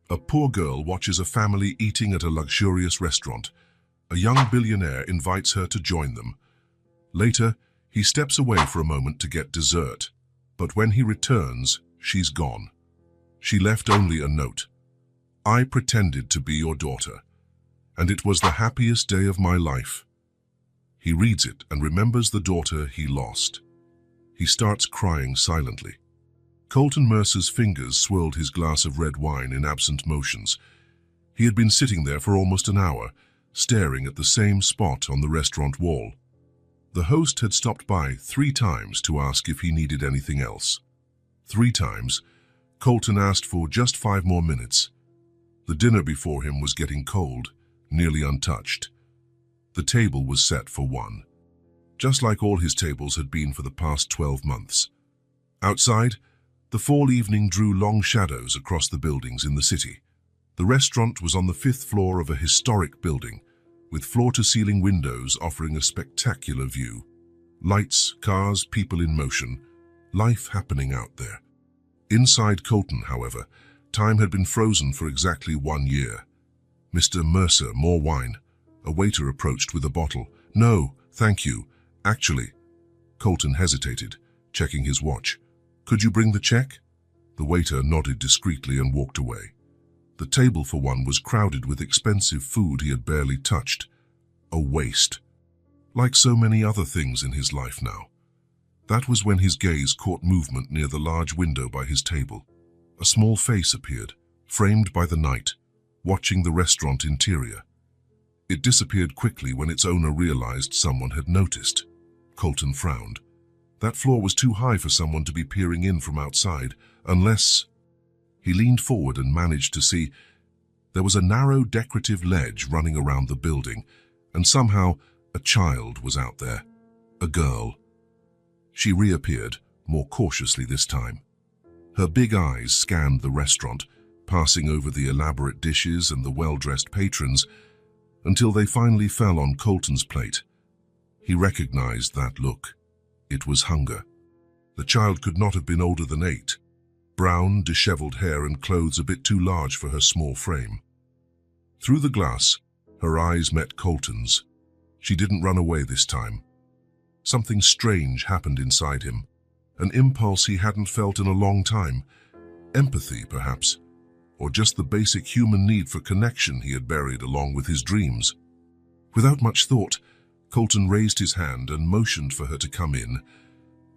A poor girl watches a family eating at a luxurious restaurant. A young billionaire invites her to join them. Later, he steps away for a moment to get dessert, but when he returns, she's gone. She left only a note. "I pretended to be your daughter, and it was the happiest day of my life." He reads it and remembers the daughter he lost. He starts crying silently. Colton Mercer's fingers swirled his glass of red wine in absent motions. He had been sitting there for almost an hour, staring at the same spot on the restaurant wall. The host had stopped by 3 times to ask if he needed anything else. 3 times, Colton asked for just 5 more minutes. The dinner before him was getting cold, nearly untouched. The table was set for 1, just like all his tables had been for the past 12 months. Outside, the fall evening drew long shadows across the buildings in the city. The restaurant was on the 5th floor of a historic building, with floor-to-ceiling windows offering a spectacular view. Lights, cars, people in motion, life happening out there. Inside Colton, however, time had been frozen for exactly 1 year. "Mr. Mercer, more wine." A waiter approached with a bottle. "No, thank you. Actually," Colton hesitated, checking his watch. "Could you bring the check?" The waiter nodded discreetly and walked away. The table for one was crowded with expensive food he had barely touched. A waste. Like so many other things in his life now. That was when his gaze caught movement near the large window by his table. A small face appeared, framed by the night, watching the restaurant interior. It disappeared quickly when its owner realized someone had noticed. Colton frowned. That floor was too high for someone to be peering in from outside, unless... He leaned forward and managed to see there was a narrow decorative ledge running around the building, and somehow a child was out there. A girl. She reappeared, more cautiously this time. Her big eyes scanned the restaurant, passing over the elaborate dishes and the well-dressed patrons, until they finally fell on Colton's plate. He recognized that look. It was hunger. The child could not have been older than 8. Brown, disheveled hair and clothes a bit too large for her small frame. Through the glass, her eyes met Colton's. She didn't run away this time. Something strange happened inside him, an impulse he hadn't felt in a long time. Empathy, perhaps, or just the basic human need for connection he had buried along with his dreams. Without much thought, Colton raised his hand and motioned for her to come in.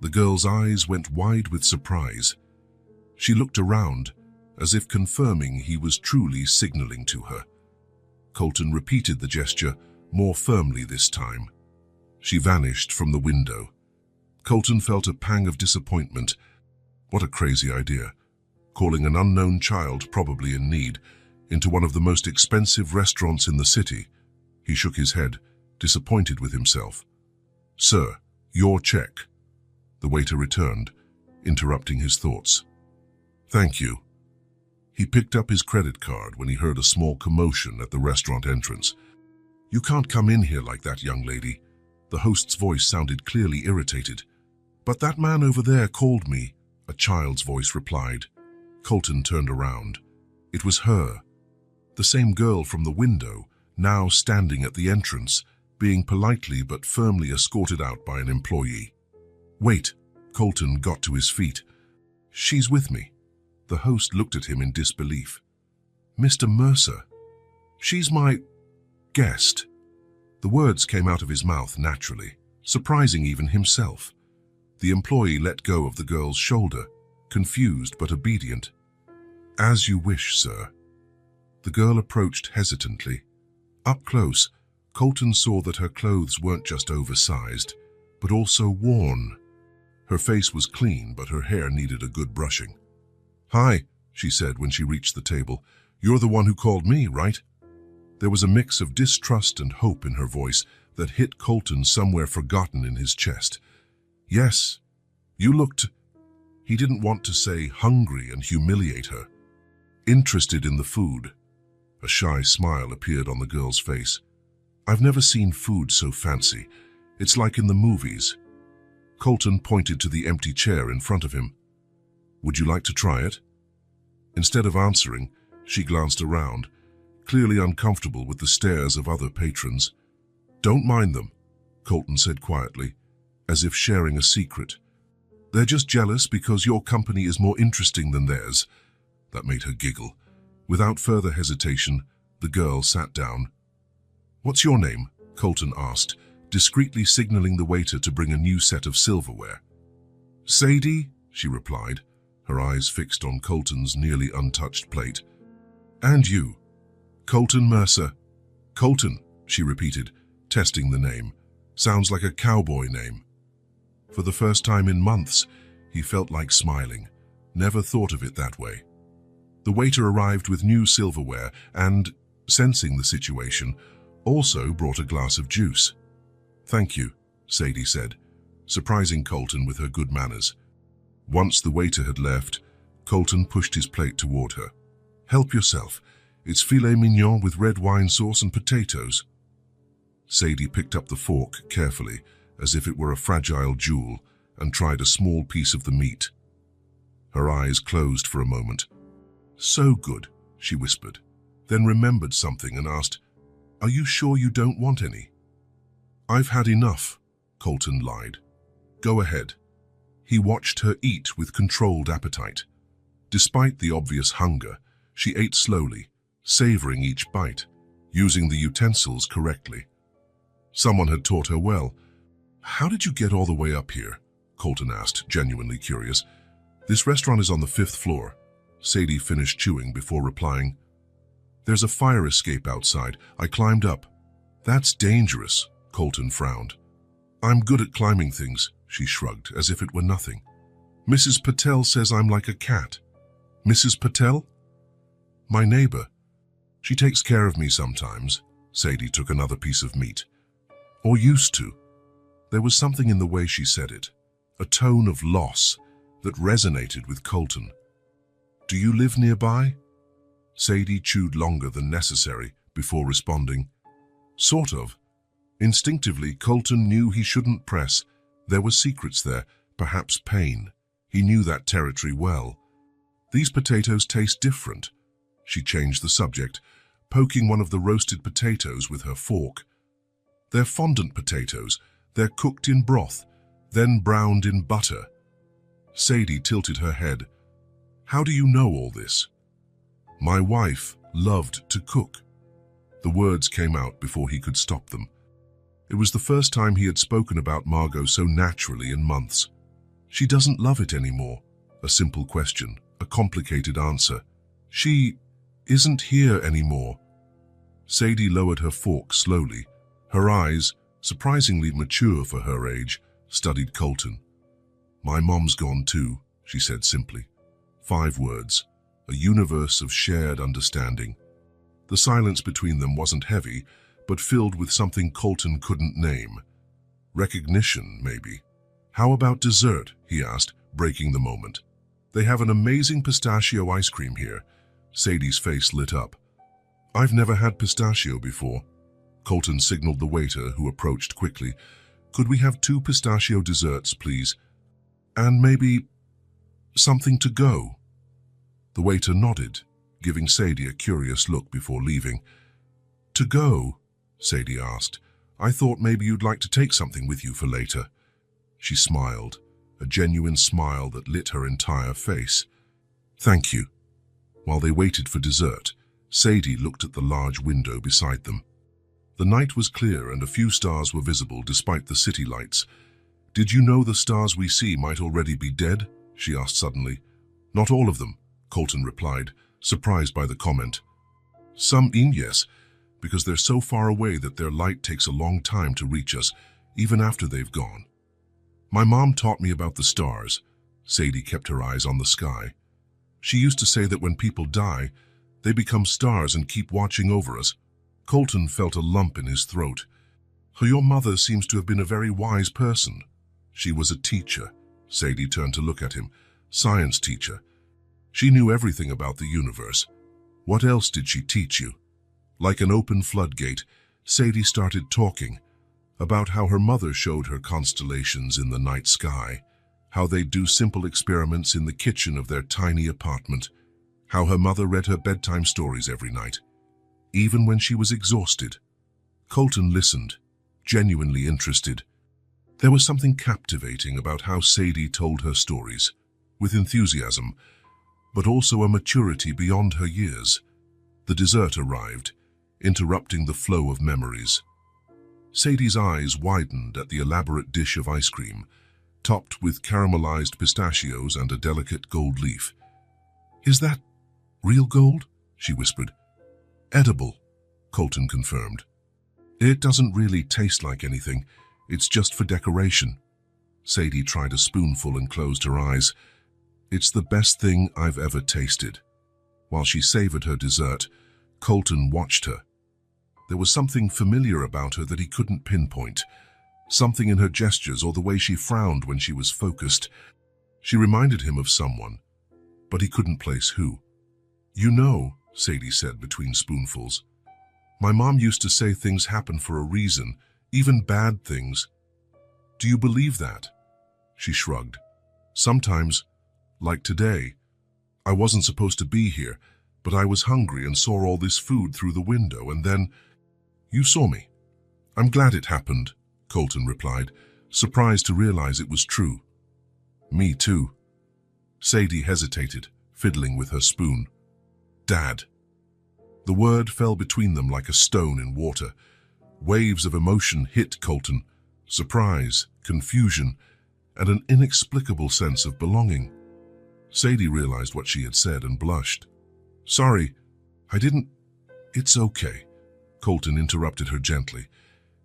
The girl's eyes went wide with surprise. She looked around, as if confirming he was truly signaling to her. Colton repeated the gesture, more firmly this time. She vanished from the window. Colton felt a pang of disappointment. What a crazy idea. Calling an unknown child, probably in need, into one of the most expensive restaurants in the city. He shook his head, disappointed with himself. "Sir, your check." The waiter returned, interrupting his thoughts. "Thank you." He picked up his credit card when he heard a small commotion at the restaurant entrance. "You can't come in here like that, young lady." The host's voice sounded clearly irritated. "But that man over there called me," a child's voice replied. Colton turned around. It was her, the same girl from the window, now standing at the entrance, being politely but firmly escorted out by an employee. "Wait," Colton got to his feet. "She's with me." The host looked at him in disbelief. "Mr. Mercer, she's my guest." The words came out of his mouth naturally, surprising even himself. The employee let go of the girl's shoulder, confused but obedient. "As you wish, sir." The girl approached hesitantly. Up close, Colton saw that her clothes weren't just oversized, but also worn. Her face was clean, but her hair needed a good brushing. "Hi," she said when she reached the table. "You're the one who called me, right?" There was a mix of distrust and hope in her voice that hit Colton somewhere forgotten in his chest. "Yes, you looked..." He didn't want to say hungry and humiliate her. "Interested in the food." A shy smile appeared on the girl's face. "I've never seen food so fancy. It's like in the movies." Colton pointed to the empty chair in front of him. "Would you like to try it?" Instead of answering, She glanced around, clearly uncomfortable with the stares of other patrons. "Don't mind them," Colton said quietly, as if sharing a secret. "They're just jealous because your company is more interesting than theirs." That made her giggle. Without further hesitation, the girl sat down. "What's your name?" Colton asked, discreetly signaling the waiter to bring a new set of silverware. "Sadie," she replied, her eyes fixed on Colton's nearly untouched plate. "And you?" "Colton Mercer." "Colton," she repeated, testing the name. "Sounds like a cowboy name." For the first time in months, he felt like smiling. Never thought of it that way. The waiter arrived with new silverware and, sensing the situation, also brought a glass of juice. "Thank you," Sadie said, surprising Colton with her good manners. Once the waiter had left, Colton pushed his plate toward her. "Help yourself. It's filet mignon with red wine sauce and potatoes." Sadie picked up the fork carefully, as if it were a fragile jewel, and tried a small piece of the meat. Her eyes closed for a moment. "So good," she whispered, then remembered something and asked, "Are you sure you don't want any?" "I've had enough," Colton lied. "Go ahead." He watched her eat with controlled appetite. Despite the obvious hunger, she ate slowly, savoring each bite, using the utensils correctly. Someone had taught her well. "How did you get all the way up here?" Colton asked, genuinely curious. "This restaurant is on the 5th floor. Sadie finished chewing before replying. "There's a fire escape outside. I climbed up." "That's dangerous," Colton frowned. "I'm good at climbing things," she shrugged, as if it were nothing. "Mrs. Patel says I'm like a cat." "Mrs. Patel?" "My neighbor. She takes care of me sometimes." Sadie took another piece of meat. "Or used to." There was something in the way she said it, a tone of loss that resonated with Colton. "Do you live nearby?" Sadie chewed longer than necessary before responding. "Sort of." Instinctively, Colton knew he shouldn't press. There were secrets there, perhaps pain. He knew that territory well. "These potatoes taste different." She changed the subject, poking one of the roasted potatoes with her fork. "They're fondant potatoes. They're cooked in broth, then browned in butter." Sadie tilted her head. "How do you know all this?" "My wife loved to cook." The words came out before he could stop them. It was the first time he had spoken about Margot so naturally in months. "She doesn't love it anymore." A simple question, a complicated answer. "She isn't here anymore." Sadie lowered her fork slowly. Her eyes, surprisingly mature for her age, studied Colton. "My mom's gone too," she said simply. 5 words, a universe of shared understanding. The silence between them wasn't heavy, but filled with something Colton couldn't name. Recognition, maybe. "How about dessert?" he asked, breaking the moment. "They have an amazing pistachio ice cream here." Sadie's face lit up. "I've never had pistachio before." Colton signaled the waiter, who approached quickly. "Could we have 2 pistachio desserts, please? And maybe something to go?" The waiter nodded, giving Sadie a curious look before leaving. "To go?" Sadie asked. "I thought maybe you'd like to take something with you for later." She smiled, a genuine smile that lit her entire face. "Thank you." While they waited for dessert, Sadie looked at the large window beside them. The night was clear and a few stars were visible despite the city lights. "Did you know the stars we see might already be dead?" she asked suddenly. "Not all of them," Colton replied, surprised by the comment. "Some yes, because they're so far away that their light takes a long time to reach us, even after they've gone." "My mom taught me about the stars." Sadie kept her eyes on the sky. "She used to say that when people die, they become stars and keep watching over us." Colton felt a lump in his throat. "Your mother seems to have been a very wise person." "She was a teacher." Sadie turned to look at him. "Science teacher. She knew everything about the universe." "What else did she teach you?" Like an open floodgate, Sadie started talking about how her mother showed her constellations in the night sky, how they'd do simple experiments in the kitchen of their tiny apartment, how her mother read her bedtime stories every night, even when she was exhausted. Colton listened, genuinely interested. There was something captivating about how Sadie told her stories, with enthusiasm, but also a maturity beyond her years. The dessert arrived, interrupting the flow of memories. Sadie's eyes widened at the elaborate dish of ice cream, topped with caramelized pistachios and a delicate gold leaf. "Is that real gold?" she whispered. "Edible," Colton confirmed. "It doesn't really taste like anything. It's just for decoration." Sadie tried a spoonful and closed her eyes. "It's the best thing I've ever tasted." While she savored her dessert, Colton watched her. There was something familiar about her that he couldn't pinpoint. Something in her gestures or the way she frowned when she was focused. She reminded him of someone, but he couldn't place who. "You know," Sadie said between spoonfuls, "my mom used to say things happen for a reason, even bad things. Do you believe that?" She shrugged. "Sometimes, like today. I wasn't supposed to be here, but I was hungry and saw all this food through the window, and then you saw me." "I'm glad it happened," Colton replied, surprised to realize it was true. "Me too." Sadie hesitated, fiddling with her spoon. "Dad." The word fell between them like a stone in water. Waves of emotion hit Colton: surprise, confusion, and an inexplicable sense of belonging. Sadie realized what she had said and blushed. "Sorry, I didn't—" "It's okay," Colton interrupted her gently.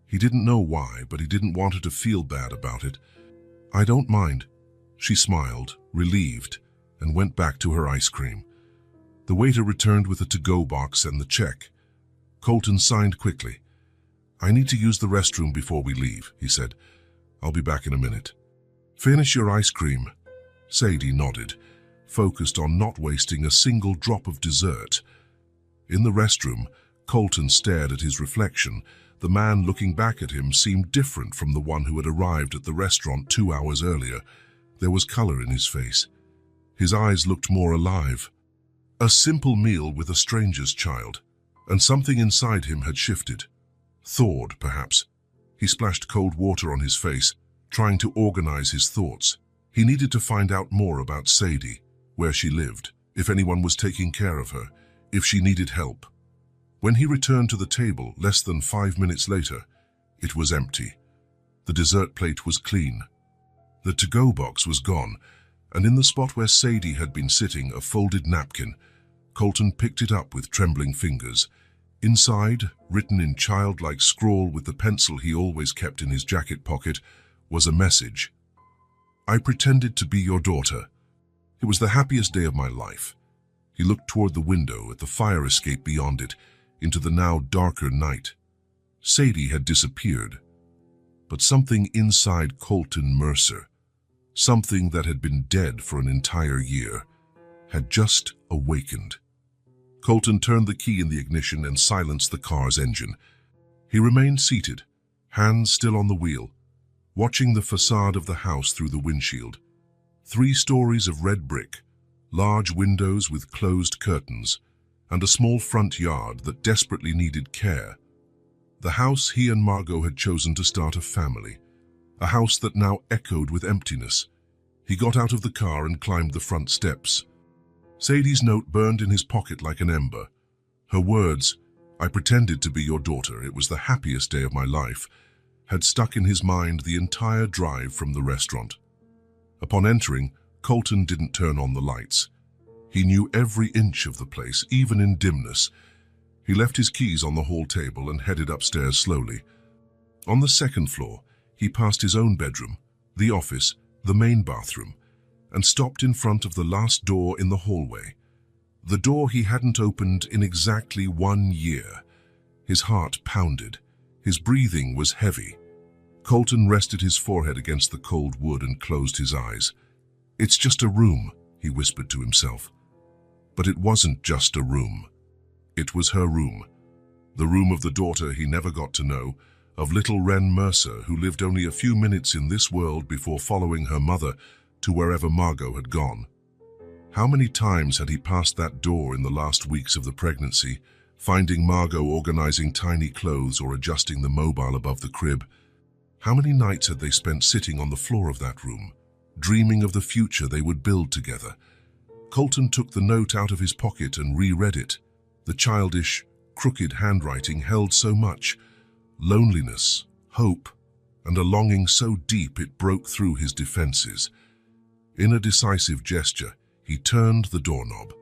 He didn't know why, but he didn't want her to feel bad about it. "I don't mind." She smiled, relieved, and went back to her ice cream. The waiter returned with a to-go box and the check. Colton signed quickly. "I need to use the restroom before we leave," he said. "I'll be back in a minute." "Finish your ice cream." Sadie nodded, focused on not wasting a single drop of dessert. In the restroom, Colton stared at his reflection. The man looking back at him seemed different from the one who had arrived at the restaurant 2 hours earlier. There was color in his face. His eyes looked more alive. A simple meal with a stranger's child, and something inside him had shifted. Thawed, perhaps. He splashed cold water on his face, trying to organize his thoughts. He needed to find out more about Sadie, where she lived, if anyone was taking care of her, if she needed help. When he returned to the table less than 5 minutes later, it was empty. The dessert plate was clean. The to-go box was gone, and in the spot where Sadie had been sitting, a folded napkin. Colton picked it up with trembling fingers. Inside, written in childlike scrawl with the pencil he always kept in his jacket pocket, was a message. "I pretended to be your daughter. It was the happiest day of my life." He looked toward the window at the fire escape beyond it, into the now darker night. Sadie had disappeared, but something inside Colton Mercer, something that had been dead for an entire year, had just awakened. Colton turned the key in the ignition and silenced the car's engine. He remained seated, hands still on the wheel, watching the facade of the house through the windshield. 3 stories of red brick, large windows with closed curtains, and a small front yard that desperately needed care. The house he and Margot had chosen to start a family, a house that now echoed with emptiness. He got out of the car and climbed the front steps. Sadie's note burned in his pocket like an ember. Her words, "I pretended to be your daughter, it was the happiest day of my life," had stuck in his mind the entire drive from the restaurant. Upon entering, Colton didn't turn on the lights. He knew every inch of the place, even in dimness. He left his keys on the hall table and headed upstairs slowly. On the 2nd floor, he passed his own bedroom, the office, the main bathroom, and stopped in front of the last door in the hallway. The door he hadn't opened in exactly 1 year. His heart pounded. His breathing was heavy. Colton rested his forehead against the cold wood and closed his eyes. "It's just a room," he whispered to himself. But it wasn't just a room. It was her room. The room of the daughter he never got to know, of little Wren Mercer, who lived only a few minutes in this world before following her mother to wherever Margot had gone. How many times had he passed that door in the last weeks of the pregnancy, finding Margot organizing tiny clothes or adjusting the mobile above the crib? How many nights had they spent sitting on the floor of that room, dreaming of the future they would build together? Colton took the note out of his pocket and reread it. The childish, crooked handwriting held so much: loneliness, hope, and a longing so deep it broke through his defenses. In a decisive gesture, he turned the doorknob.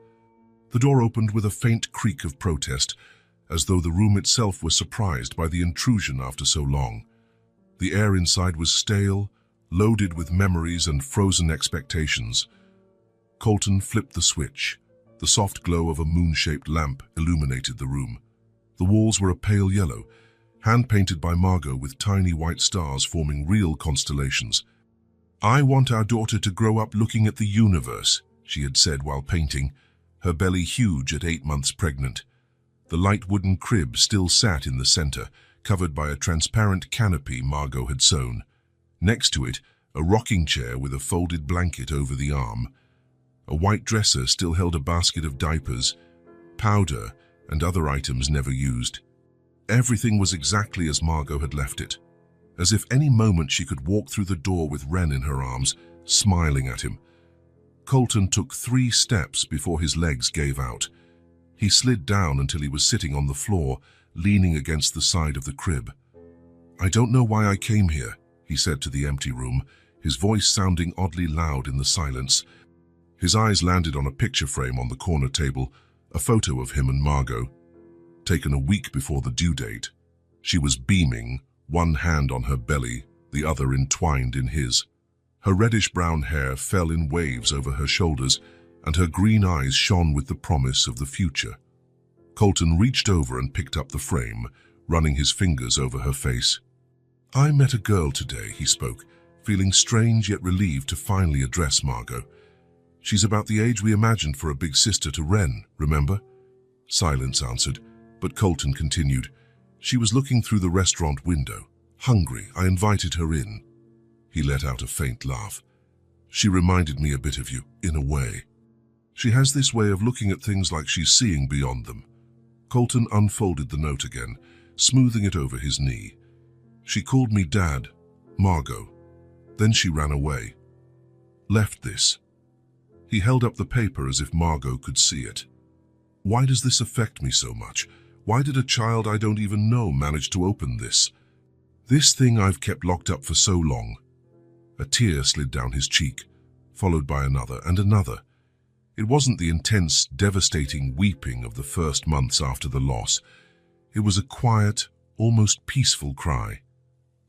The door opened with a faint creak of protest, as though the room itself was surprised by the intrusion after so long. The air inside was stale, loaded with memories and frozen expectations. Colton flipped the switch. The soft glow of a moon-shaped lamp illuminated the room. The walls were a pale yellow, hand-painted by Margot with tiny white stars forming real constellations. "I want our daughter to grow up looking at the universe," she had said while painting, her belly huge at 8 months pregnant. The light wooden crib still sat in the center, covered by a transparent canopy Margot had sewn. Next to it, a rocking chair with a folded blanket over the arm. A white dresser still held a basket of diapers, powder, and other items never used. Everything was exactly as Margot had left it, as if any moment she could walk through the door with Wren in her arms, smiling at him. Colton took 3 steps before his legs gave out. He slid down until he was sitting on the floor, leaning against the side of the crib. "I don't know why I came here," he said to the empty room, his voice sounding oddly loud in the silence. His eyes landed on a picture frame on the corner table, a photo of him and Margot, taken a week before the due date. She was beaming, one hand on her belly, the other entwined in his. Her reddish-brown hair fell in waves over her shoulders, and her green eyes shone with the promise of the future. Colton reached over and picked up the frame, running his fingers over her face. "I met a girl today," he spoke, feeling strange yet relieved to finally address Margot. "She's about the age we imagined for a big sister to Wren, remember?" Silence answered, but Colton continued. "She was looking through the restaurant window, hungry. I invited her in." He let out a faint laugh. "She reminded me a bit of you, in a way. She has this way of looking at things like she's seeing beyond them." Colton unfolded the note again, smoothing it over his knee. "She called me Dad, Margot. Then she ran away. Left this." He held up the paper as if Margot could see it. "Why does this affect me so much? Why did a child I don't even know manage to open this? This thing I've kept locked up for so long." A tear slid down his cheek, followed by another and another. It wasn't the intense, devastating weeping of the first months after the loss. It was a quiet, almost peaceful cry.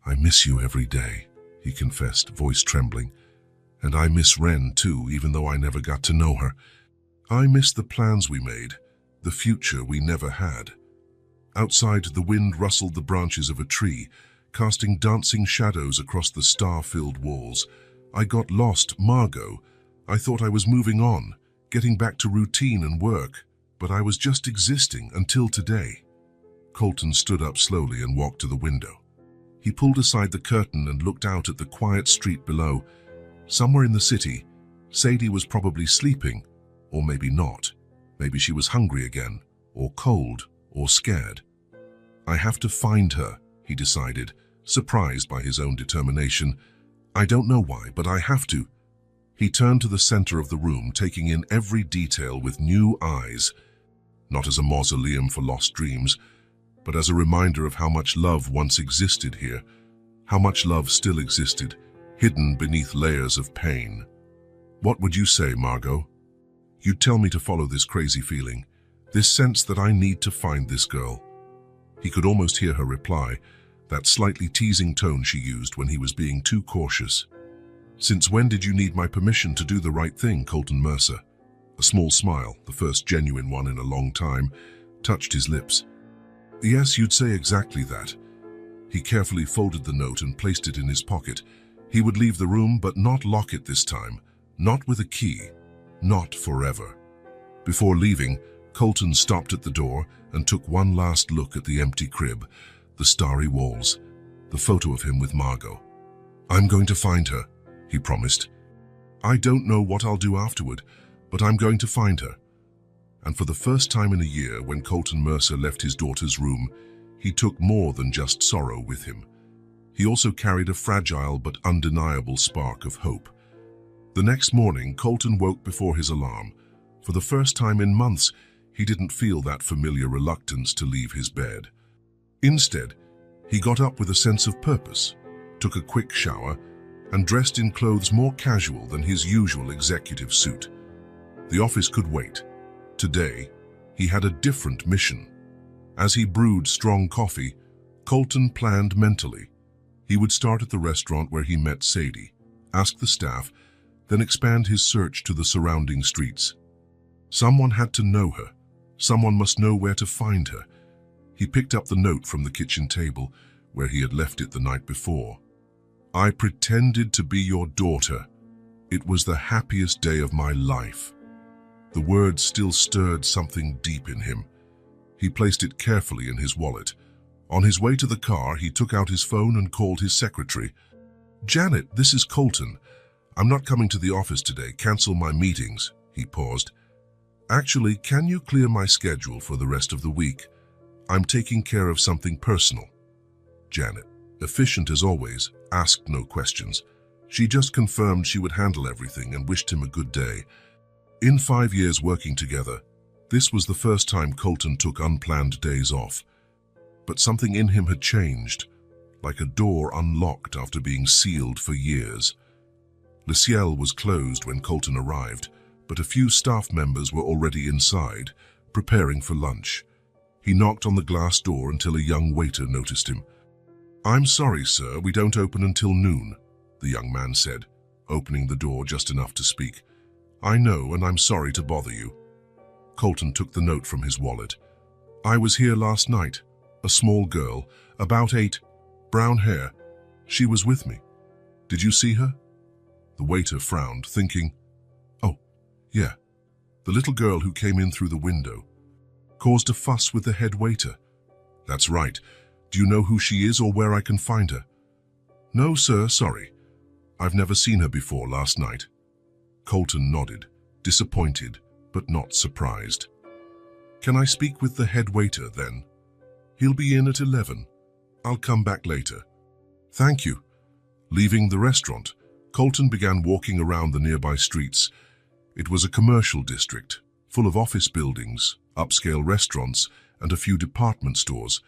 "I miss you every day," he confessed, voice trembling. "And I miss Wren too, even though I never got to know her. I miss the plans we made, the future we never had." Outside, the wind rustled the branches of a tree, casting dancing shadows across the star-filled walls. "I got lost, Margot. I thought I was moving on, getting back to routine and work, but I was just existing until today." Colton stood up slowly and walked to the window. He pulled aside the curtain and looked out at the quiet street below. Somewhere in the city, Sadie was probably sleeping, or maybe not. Maybe she was hungry again, or cold, or scared. "I have to find her," he decided, surprised by his own determination. "I don't know why, but I have to." He turned to the center of the room, taking in every detail with new eyes, not as a mausoleum for lost dreams, but as a reminder of how much love once existed here, how much love still existed, hidden beneath layers of pain. "What would you say, Margot?" "You'd tell me to follow this crazy feeling, this sense that I need to find this girl." He could almost hear her reply, that slightly teasing tone she used when he was being too cautious. "Since when did you need my permission to do the right thing, Colton Mercer?" A small smile, the first genuine one in a long time, touched his lips. "Yes, you'd say exactly that." He carefully folded the note and placed it in his pocket. He would leave the room, but not lock it this time, not with a key, not forever. Before leaving, Colton stopped at the door and took one last look at the empty crib, the starry walls, the photo of him with Margot. "I'm going to find her," he promised. "I don't know what I'll do afterward, But I'm going to find her. And for the first time in a year, when Colton Mercer left his daughter's room, he took more than just sorrow with him. He also carried a fragile but undeniable spark of hope. The next morning, Colton woke before his alarm. For the first time in months, he didn't feel that familiar reluctance to leave his bed. Instead, he got up with a sense of purpose, took a quick shower, and dressed in clothes more casual than his usual executive suit. The office could wait. Today, he had a different mission. As he brewed strong coffee, Colton planned mentally. He would start at the restaurant where he met Sadie, ask the staff, then expand his search to the surrounding streets. Someone had to know her. Someone must know where to find her. He picked up the note from the kitchen table, where he had left it the night before. I pretended to be your daughter. It was the happiest day of my life. The words still stirred something deep in him. He placed it carefully in his wallet. On his way to the car, he took out his phone and called his secretary. Janet, this is Colton. I'm not coming to the office today. Cancel my meetings. He paused. Actually, can you clear my schedule for the rest of the week? I'm taking care of something personal. Janet, efficient as always, asked no questions. She just confirmed she would handle everything and wished him a good day. In 5 years working together, this was the first time Colton took unplanned days off. But something in him had changed, like a door unlocked after being sealed for years. Le Ciel was closed when Colton arrived, but a few staff members were already inside, preparing for lunch. He knocked on the glass door until a young waiter noticed him. I'm sorry, sir, we don't open until noon, the young man said, opening the door just enough to speak. I know, and I'm sorry to bother you. Colton took the note from his wallet. I was here last night. A small girl, about 8, brown hair. She was with me. Did you see her? The waiter frowned, thinking, oh, yeah, the little girl who came in through the window. Caused a fuss with the head waiter. That's right. Do you know who she is or where I can find her? No, sir, sorry. I've never seen her before last night. Colton nodded, disappointed, but not surprised. Can I speak with the head waiter, then? He'll be in at 11. I'll come back later. Thank you. Leaving the restaurant, Colton began walking around the nearby streets. It was a commercial district, full of office buildings, upscale restaurants, and a few department stores.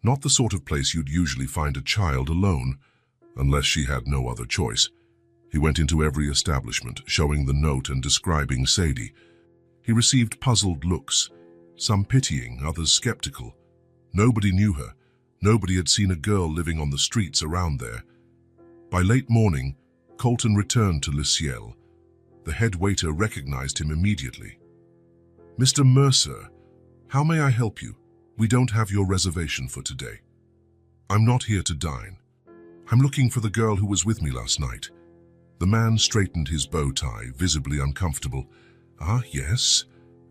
Not the sort of place you'd usually find a child alone, unless she had no other choice. He went into every establishment, showing the note and describing Sadie. He received puzzled looks, some pitying, others skeptical. Nobody knew her. Nobody had seen a girl living on the streets around there. By late morning, Colton returned to Le Ciel. The head waiter recognized him immediately. Mr. Mercer, how may I help you? We don't have your reservation for today. I'm not here to dine. I'm looking for the girl who was with me last night. The man straightened his bow tie, visibly uncomfortable. Ah, yes.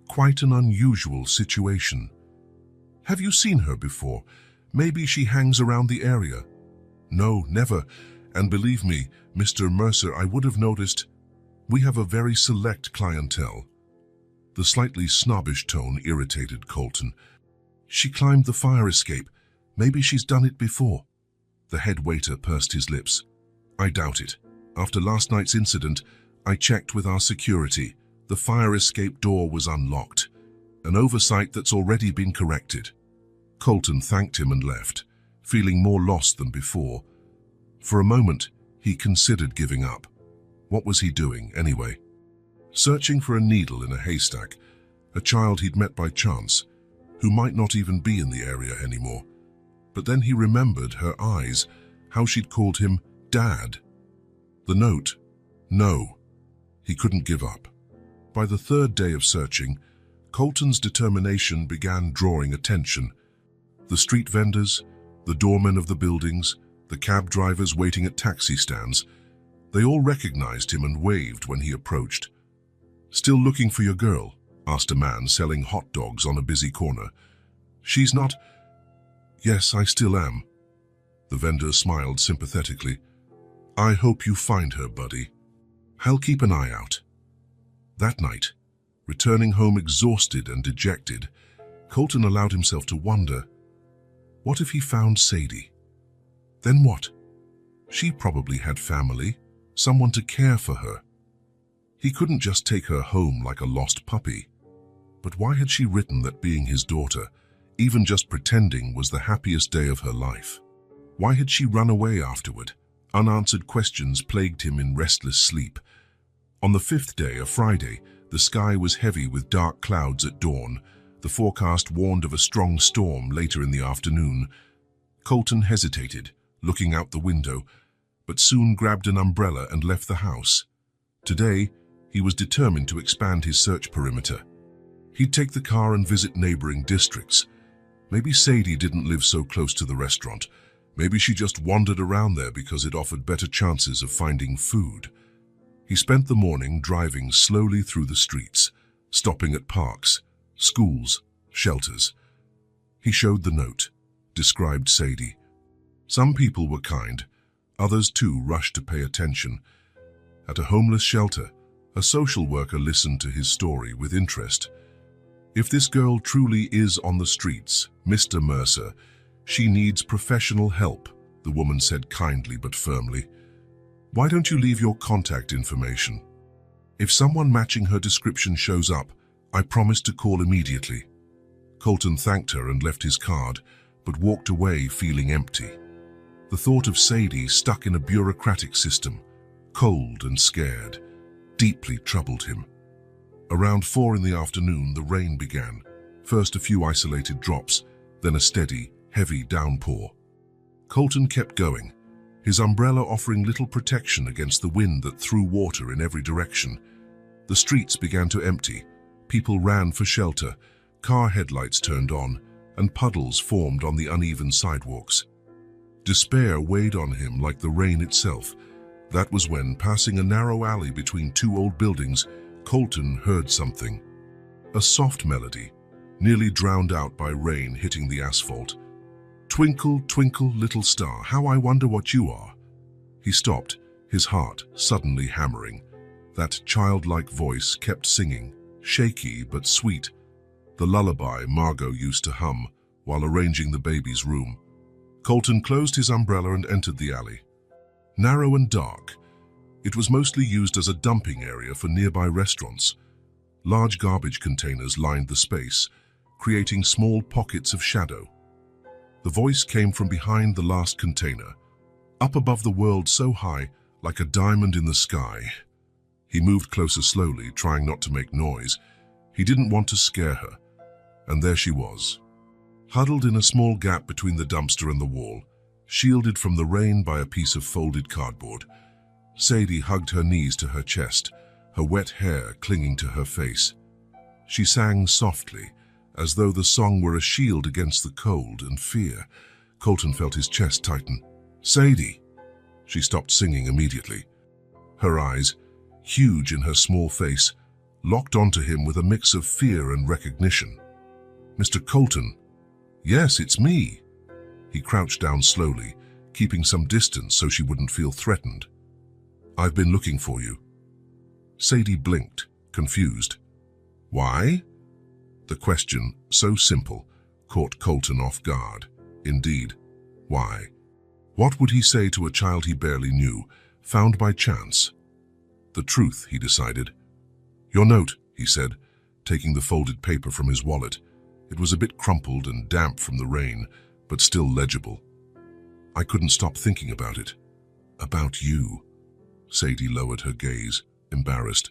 Quite an unusual situation. Have you seen her before? Maybe she hangs around the area. No, never. And believe me, Mr. Mercer, I would have noticed. We have a very select clientele. The slightly snobbish tone irritated Colton. She climbed the fire escape. Maybe she's done it before. The head waiter pursed his lips. I doubt it. After last night's incident, I checked with our security. The fire escape door was unlocked. An oversight that's already been corrected. Colton thanked him and left, feeling more lost than before. For a moment, he considered giving up. What was he doing, anyway? Searching for a needle in a haystack, a child he'd met by chance, who might not even be in the area anymore. But then he remembered her eyes, how she'd called him Dad. The note. No, he couldn't give up. By the third day of searching, Colton's determination began drawing attention. The street vendors, the doormen of the buildings, the cab drivers waiting at taxi stands, they all recognized him and waved when he approached. Still looking for your girl? Asked a man selling hot dogs on a busy corner. She's not... Yes, I still am. The vendor smiled sympathetically. I hope you find her, buddy. I'll keep an eye out. That night, Returning home exhausted and dejected, Colton allowed himself to wonder, what if he found Sadie? Then what? She probably had family, someone to care for her. He couldn't just take her home like a lost puppy. But why had she written that being his daughter, even just pretending, was the happiest day of her life? Why had she run away afterward? Unanswered questions plagued him in restless sleep. On the fifth day, a Friday, the sky was heavy with dark clouds at dawn. The forecast warned of a strong storm later in the afternoon. Colton hesitated, looking out the window, but soon grabbed an umbrella and left the house. Today, he was determined to expand his search perimeter. He'd take the car and visit neighboring districts. Maybe Sadie didn't live so close to the restaurant. Maybe she just wandered around there because it offered better chances of finding food. He spent the morning driving slowly through the streets, stopping at parks, schools, shelters. He showed the note, described Sadie. Some people were kind, others too rushed to pay attention. At a homeless shelter, a social worker listened to his story with interest. If this girl truly is on the streets, Mr. Mercer, she needs professional help, the woman said kindly but firmly. Why don't you leave your contact information? If someone matching her description shows up, I promise to call immediately. Colton thanked her and left his card, but walked away feeling empty. The thought of Sadie stuck in a bureaucratic system, cold and scared, deeply troubled him. Around 4 in the afternoon, the rain began. First a few isolated drops, then a steady, heavy downpour. Colton kept going, his umbrella offering little protection against the wind that threw water in every direction. The streets began to empty. People ran for shelter, car headlights turned on, and puddles formed on the uneven sidewalks. Despair weighed on him like the rain itself. That was when, passing a narrow alley between 2 old buildings, Colton heard something. A soft melody, nearly drowned out by rain hitting the asphalt. Twinkle, twinkle, little star, how I wonder what you are. He stopped, his heart suddenly hammering. That childlike voice kept singing, shaky but sweet, the lullaby Margot used to hum while arranging the baby's room. Colton closed his umbrella and entered the alley. Narrow and dark, it was mostly used as a dumping area for nearby restaurants. Large garbage containers lined the space, creating small pockets of shadow. The voice came from behind the last container, up above the world so high, like a diamond in the sky. He moved closer slowly, trying not to make noise. He didn't want to scare her. And there she was, huddled in a small gap between the dumpster and the wall, shielded from the rain by a piece of folded cardboard. Sadie hugged her knees to her chest, her wet hair clinging to her face. She sang softly, as though the song were a shield against the cold and fear. Colton felt his chest tighten. Sadie! She stopped singing immediately. Her eyes, huge in her small face, locked onto him with a mix of fear and recognition. Mr. Colton. Yes, it's me. He crouched down slowly, keeping some distance so she wouldn't feel threatened. I've been looking for you. Sadie blinked, confused. Why? The question, so simple, caught Colton off guard. Indeed, why? What would he say to a child he barely knew, found by chance? The truth, he decided. Your note, he said, taking the folded paper from his wallet. It was a bit crumpled and damp from the rain, but still legible. I couldn't stop thinking about it. About you. Sadie lowered her gaze, embarrassed.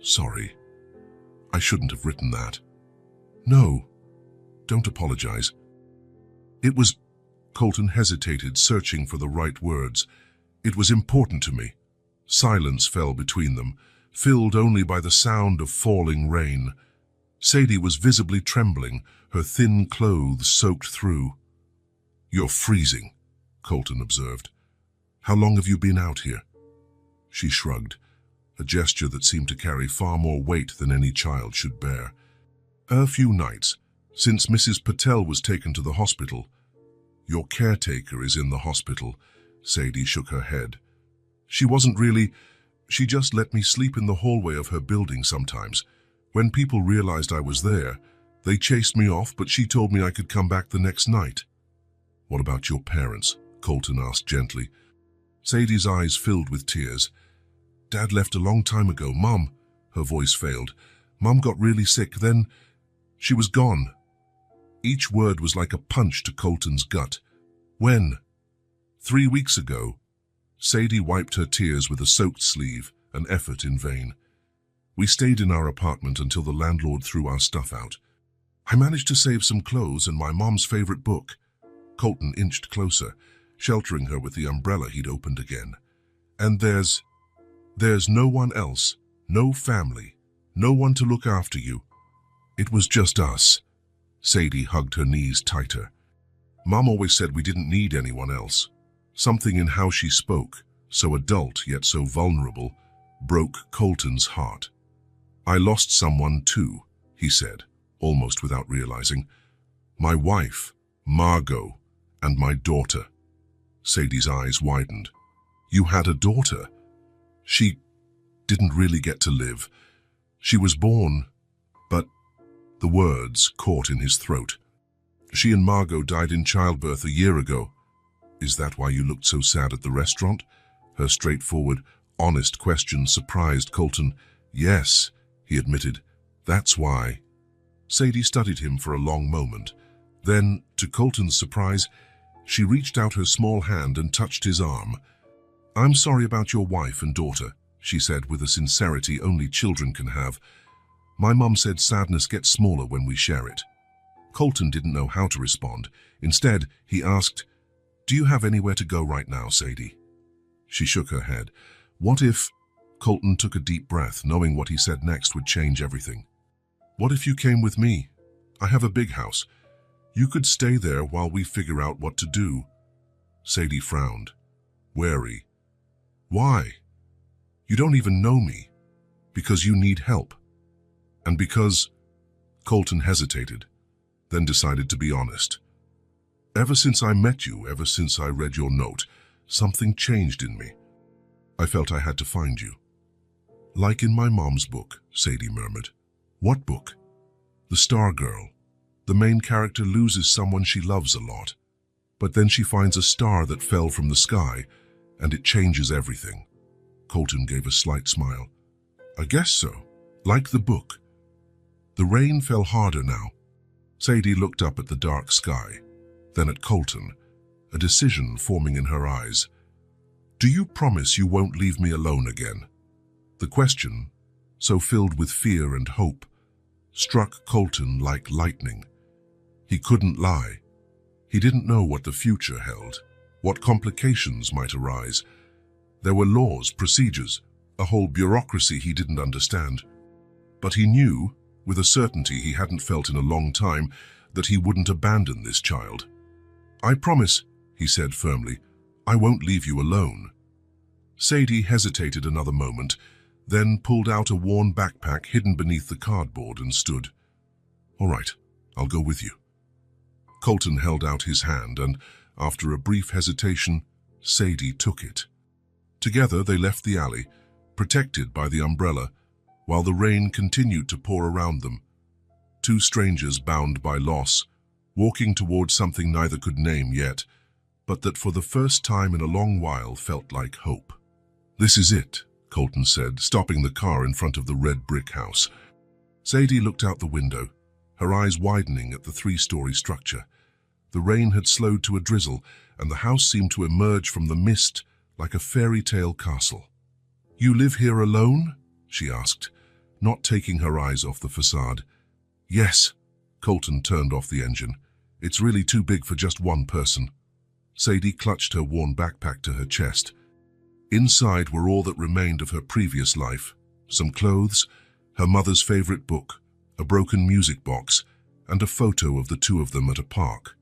Sorry. I shouldn't have written that. No. Don't apologize. It was... Colton hesitated, searching for the right words. It was important to me. Silence fell between them, filled only by the sound of falling rain. Sadie was visibly trembling, her thin clothes soaked through. You're freezing, Colton observed. How long have you been out here? She shrugged, a gesture that seemed to carry far more weight than any child should bear. A few nights, since Mrs. Patel was taken to the hospital. Your caretaker is in the hospital, Sadie shook her head. She wasn't really... She just let me sleep in the hallway of her building sometimes, When people realized I was there, they chased me off, but she told me I could come back the next night. What about your parents? Colton asked gently. Sadie's eyes filled with tears. Dad left a long time ago. Mom, her voice failed. Mom got really sick, then she was gone. Each word was like a punch to Colton's gut. When? 3 weeks ago. Sadie wiped her tears with a soaked sleeve, an effort in vain. We stayed in our apartment until the landlord threw our stuff out. I managed to save some clothes and my mom's favorite book. Colton inched closer, sheltering her with the umbrella he'd opened again. And there's no one else, no family, no one to look after you. It was just us. Sadie hugged her knees tighter. Mom always said we didn't need anyone else. Something in how she spoke, so adult yet so vulnerable, broke Colton's heart. I lost someone too, he said, almost without realizing. My wife, Margot, and my daughter. Sadie's eyes widened. You had a daughter? She didn't really get to live. She was born, but the words caught in his throat. She and Margot died in childbirth a year ago. Is that why you looked so sad at the restaurant? Her straightforward, honest question surprised Colton. Yes, he admitted. That's why. Sadie studied him for a long moment. Then, to Colton's surprise, she reached out her small hand and touched his arm. I'm sorry about your wife and daughter, she said with a sincerity only children can have. My mom said sadness gets smaller when we share it. Colton didn't know how to respond. Instead, he asked, Do you have anywhere to go right now, Sadie? She shook her head. What if... Colton took a deep breath, knowing what he said next would change everything. What if you came with me? I have a big house. You could stay there while we figure out what to do. Sadie frowned, wary. Why? You don't even know me. Because you need help. And because... Colton hesitated, then decided to be honest. Ever since I met you, ever since I read your note, something changed in me. I felt I had to find you. Like in my mom's book, Sadie murmured. What book? The Star Girl. The main character loses someone she loves a lot, but then she finds a star that fell from the sky, and it changes everything. Colton gave a slight smile. I guess so. Like the book. The rain fell harder now. Sadie looked up at the dark sky, then at Colton, a decision forming in her eyes. Do you promise you won't leave me alone again? The question, so filled with fear and hope, struck Colton like lightning. He couldn't lie. He didn't know what the future held, what complications might arise. There were laws, procedures, a whole bureaucracy he didn't understand. But he knew, with a certainty he hadn't felt in a long time, that he wouldn't abandon this child. I promise, he said firmly, I won't leave you alone. Sadie hesitated another moment, then pulled out a worn backpack hidden beneath the cardboard and stood. All right, I'll go with you. Colton held out his hand and, after a brief hesitation, Sadie took it. Together they left the alley, protected by the umbrella, while the rain continued to pour around them. Two strangers bound by loss, walking towards something neither could name yet, but that for the first time in a long while felt like hope. This is it, Colton said, stopping the car in front of the red brick house. Sadie looked out the window, her eyes widening at the three-story structure. The rain had slowed to a drizzle, and the house seemed to emerge from the mist like a fairy tale castle. You live here alone? She asked, not taking her eyes off the facade. Yes. Colton turned off the engine. It's really too big for just one person. Sadie clutched her worn backpack to her chest. Inside were all that remained of her previous life, some clothes, her mother's favorite book, a broken music box, and a photo of the two of them at a park.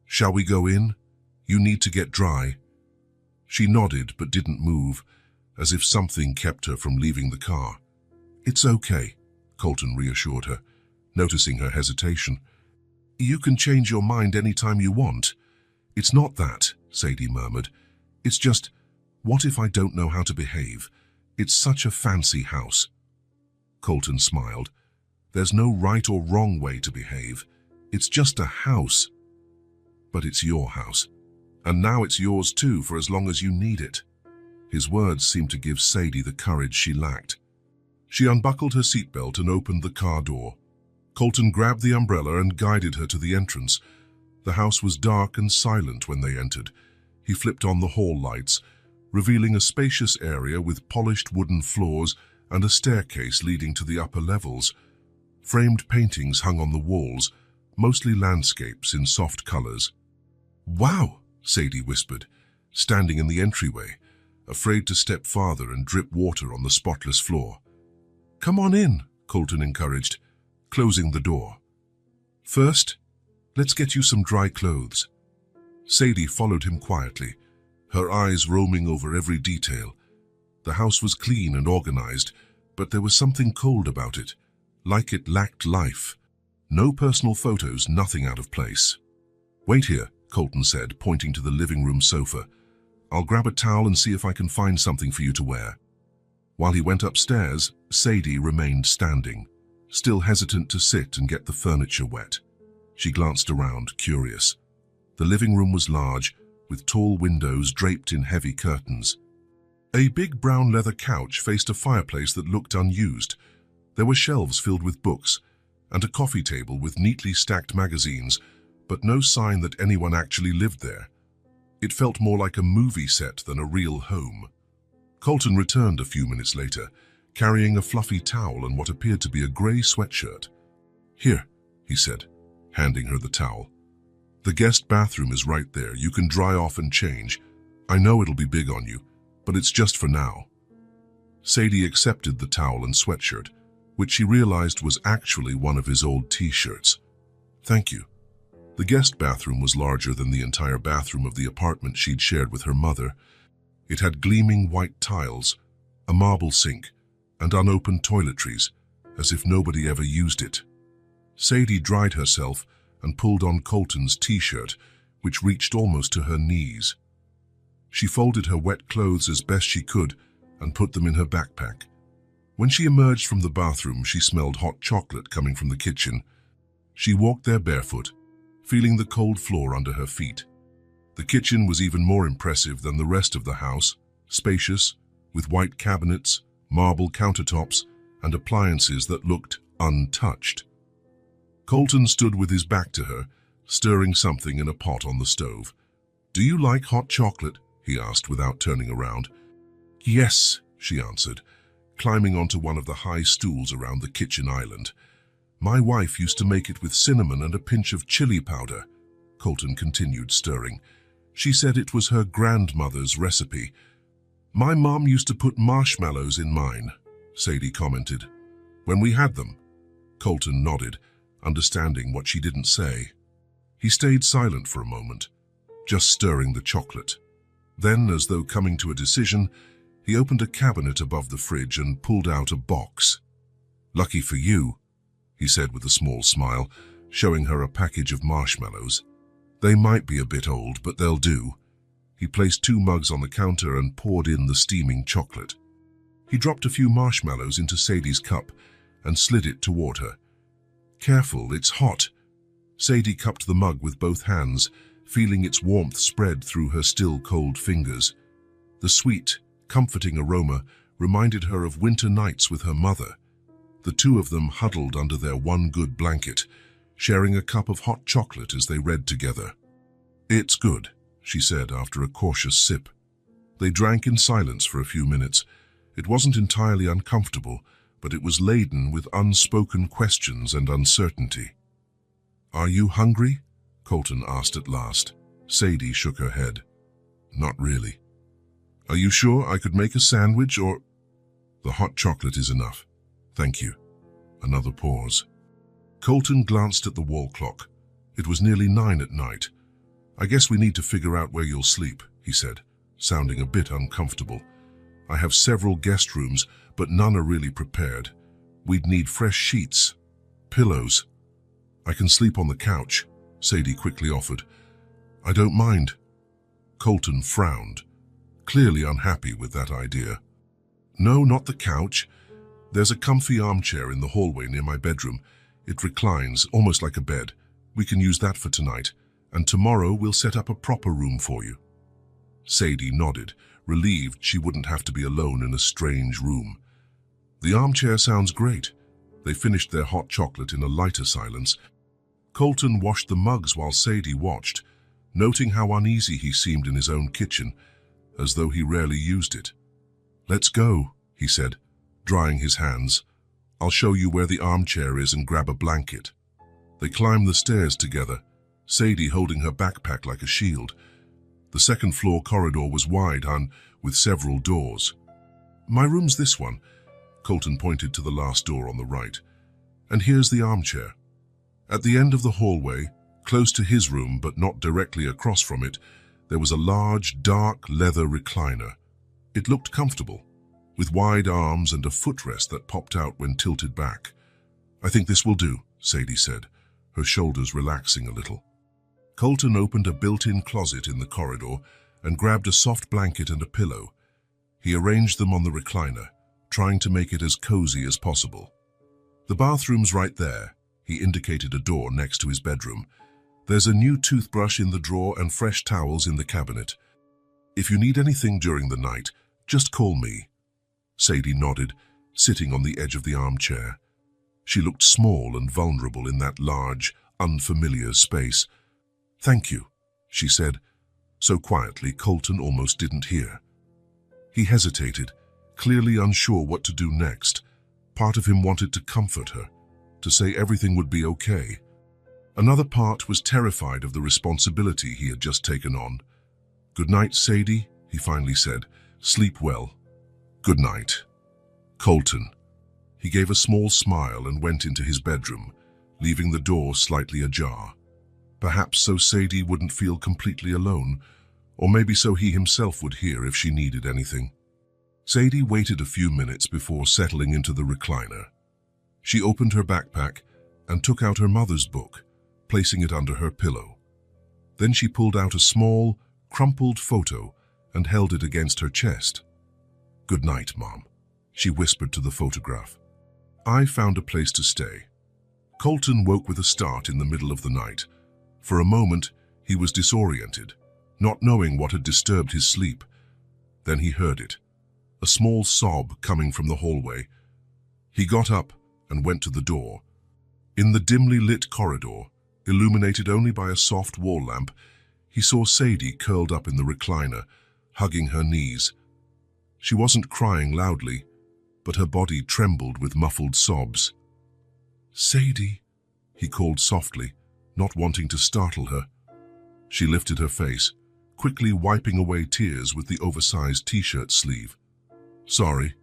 Shall we go in? You need to get dry. She nodded but didn't move, as if something kept her from leaving the car. It's okay, Colton reassured her, noticing her hesitation. You can change your mind any time you want. It's not that, Sadie murmured. It's just, what if I don't know how to behave? It's such a fancy house. Colton smiled. There's no right or wrong way to behave. It's just a house. But it's your house. And now it's yours too, for as long as you need it. His words seemed to give Sadie the courage she lacked. She unbuckled her seatbelt and opened the car door. Colton grabbed the umbrella and guided her to the entrance. The house was dark and silent when they entered. He flipped on the hall lights, revealing a spacious area with polished wooden floors and a staircase leading to the upper levels. Framed paintings hung on the walls, mostly landscapes in soft colors. "Wow," Sadie whispered, standing in the entryway, afraid to step farther and drip water on the spotless floor. "Come on in," Colton encouraged, closing the door. "First, let's get you some dry clothes." Sadie followed him quietly, her eyes roaming over every detail. The house was clean and organized, but there was something cold about it, like it lacked life. No personal photos, nothing out of place. "Wait here," Colton said, pointing to the living room sofa. "I'll grab a towel and see if I can find something for you to wear." While he went upstairs, Sadie remained standing, still hesitant to sit and get the furniture wet. She glanced around, curious. The living room was large, with tall windows draped in heavy curtains. A big brown leather couch faced a fireplace that looked unused. There were shelves filled with books, and a coffee table with neatly stacked magazines, but no sign that anyone actually lived there. It felt more like a movie set than a real home. Colton returned a few minutes later, carrying a fluffy towel and what appeared to be a gray sweatshirt. "Here," he said, handing her the towel. "The guest bathroom is right there. You can dry off and change. I know it'll be big on you, but it's just for now." Sadie accepted the towel and sweatshirt, which she realized was actually one of his old t-shirts. "Thank you." The guest bathroom was larger than the entire bathroom of the apartment she'd shared with her mother. It had gleaming white tiles, a marble sink, and unopened toiletries, as if nobody ever used it. Sadie dried herself and pulled on Colton's t-shirt, which reached almost to her knees. She folded her wet clothes as best she could and put them in her backpack. When she emerged from the bathroom, she smelled hot chocolate coming from the kitchen. She walked there barefoot, feeling the cold floor under her feet. The kitchen was even more impressive than the rest of the house, spacious, with white cabinets, marble countertops, and appliances that looked untouched. Colton stood with his back to her, stirring something in a pot on the stove. "Do you like hot chocolate?" he asked without turning around. "Yes," she answered, climbing onto one of the high stools around the kitchen island. "My wife used to make it with cinnamon and a pinch of chili powder." Colton continued stirring. "She said it was her grandmother's recipe." "My mom used to put marshmallows in mine," Sadie commented. "When we had them." Colton nodded, understanding what she didn't say. He stayed silent for a moment, just stirring the chocolate. Then, as though coming to a decision, he opened a cabinet above the fridge and pulled out a box. "Lucky for you," he said with a small smile, showing her a package of marshmallows. "They might be a bit old, but they'll do." He placed 2 mugs on the counter and poured in the steaming chocolate. He dropped a few marshmallows into Sadie's cup and slid it toward her. "Careful, it's hot." Sadie cupped the mug with both hands, feeling its warmth spread through her still cold fingers. The sweet, comforting aroma reminded her of winter nights with her mother. The two of them huddled under their one good blanket, sharing a cup of hot chocolate as they read together. "It's good," she said after a cautious sip. They drank in silence for a few minutes. It wasn't entirely uncomfortable, but it was laden with unspoken questions and uncertainty. "Are you hungry?" Colton asked at last. Sadie shook her head. "Not really." "Are you sure I could make a sandwich or—" "The hot chocolate is enough. Thank you." Another pause. Colton glanced at the wall clock. It was nearly 9 at night. "I guess we need to figure out where you'll sleep," he said, sounding a bit uncomfortable. "I have several guest rooms, but none are really prepared. We'd need fresh sheets, pillows." "I can sleep on the couch," Sadie quickly offered. "I don't mind." Colton frowned, clearly unhappy with that idea. "No, not the couch. There's a comfy armchair in the hallway near my bedroom. It reclines, almost like a bed. We can use that for tonight, and tomorrow we'll set up a proper room for you. Sadie nodded, relieved she wouldn't have to be alone in a strange room. The armchair sounds great. They finished their hot chocolate in a lighter silence. Colton washed the mugs while Sadie watched, noting how uneasy he seemed in his own kitchen, as though he rarely used it. "Let's go," he said, drying his hands. "I'll show you where the armchair is and grab a blanket." They climbed the stairs together, Sadie holding her backpack like a shield. The second-floor corridor was wide, with several doors. "My room's this one," Colton pointed to the last door on the right. "And here's the armchair." At the end of the hallway, close to his room but not directly across from it, there was a large, dark leather recliner. It looked comfortable, with wide arms and a footrest that popped out when tilted back. "I think this will do," Sadie said, her shoulders relaxing a little. Colton opened a built-in closet in the corridor and grabbed a soft blanket and a pillow. He arranged them on the recliner, trying to make it as cozy as possible. "The bathroom's right there," he indicated a door next to his bedroom. "There's a new toothbrush in the drawer and fresh towels in the cabinet. If you need anything during the night, just call me." Sadie nodded, sitting on the edge of the armchair. She looked small and vulnerable in that large, unfamiliar space. "Thank you," she said, so quietly Colton almost didn't hear. He hesitated, clearly unsure what to do next. Part of him wanted to comfort her, to say everything would be okay. Another part was terrified of the responsibility he had just taken on. "Good night, Sadie," he finally said. "Sleep well." "Good night, Colton." He gave a small smile and went into his bedroom, leaving the door slightly ajar. Perhaps so Sadie wouldn't feel completely alone, or maybe so he himself would hear if she needed anything. Sadie waited a few minutes before settling into the recliner. She opened her backpack and took out her mother's book, placing it under her pillow. Then she pulled out a small, crumpled photo and held it against her chest. "Good night, Mom," she whispered to the photograph. "I found a place to stay." Colton woke with a start in the middle of the night. For a moment, he was disoriented, not knowing what had disturbed his sleep. Then he heard it, a small sob coming from the hallway. He got up and went to the door. In the dimly lit corridor, illuminated only by a soft wall lamp, he saw Sadie curled up in the recliner, hugging her knees. She wasn't crying loudly, but her body trembled with muffled sobs. "Sadie," he called softly, not wanting to startle her. She lifted her face, quickly wiping away tears with the oversized t-shirt sleeve. "Sorry.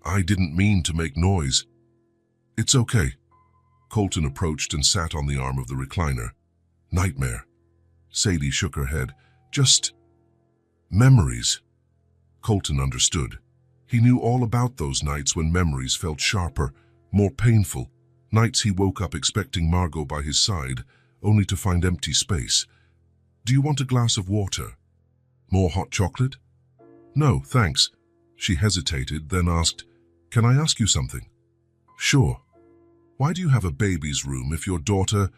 I didn't mean to make noise." "It's okay." Colton approached and sat on the arm of the recliner. "Nightmare." Sadie shook her head. "Just memories." Colton understood. He knew all about those nights when memories felt sharper, more painful. Nights he woke up expecting Margot by his side, only to find empty space. "Do you want a glass of water? More hot chocolate?" "No, thanks." She hesitated, then asked, "Can I ask you something?" "Sure." "Why do you have a baby's room if your daughter—"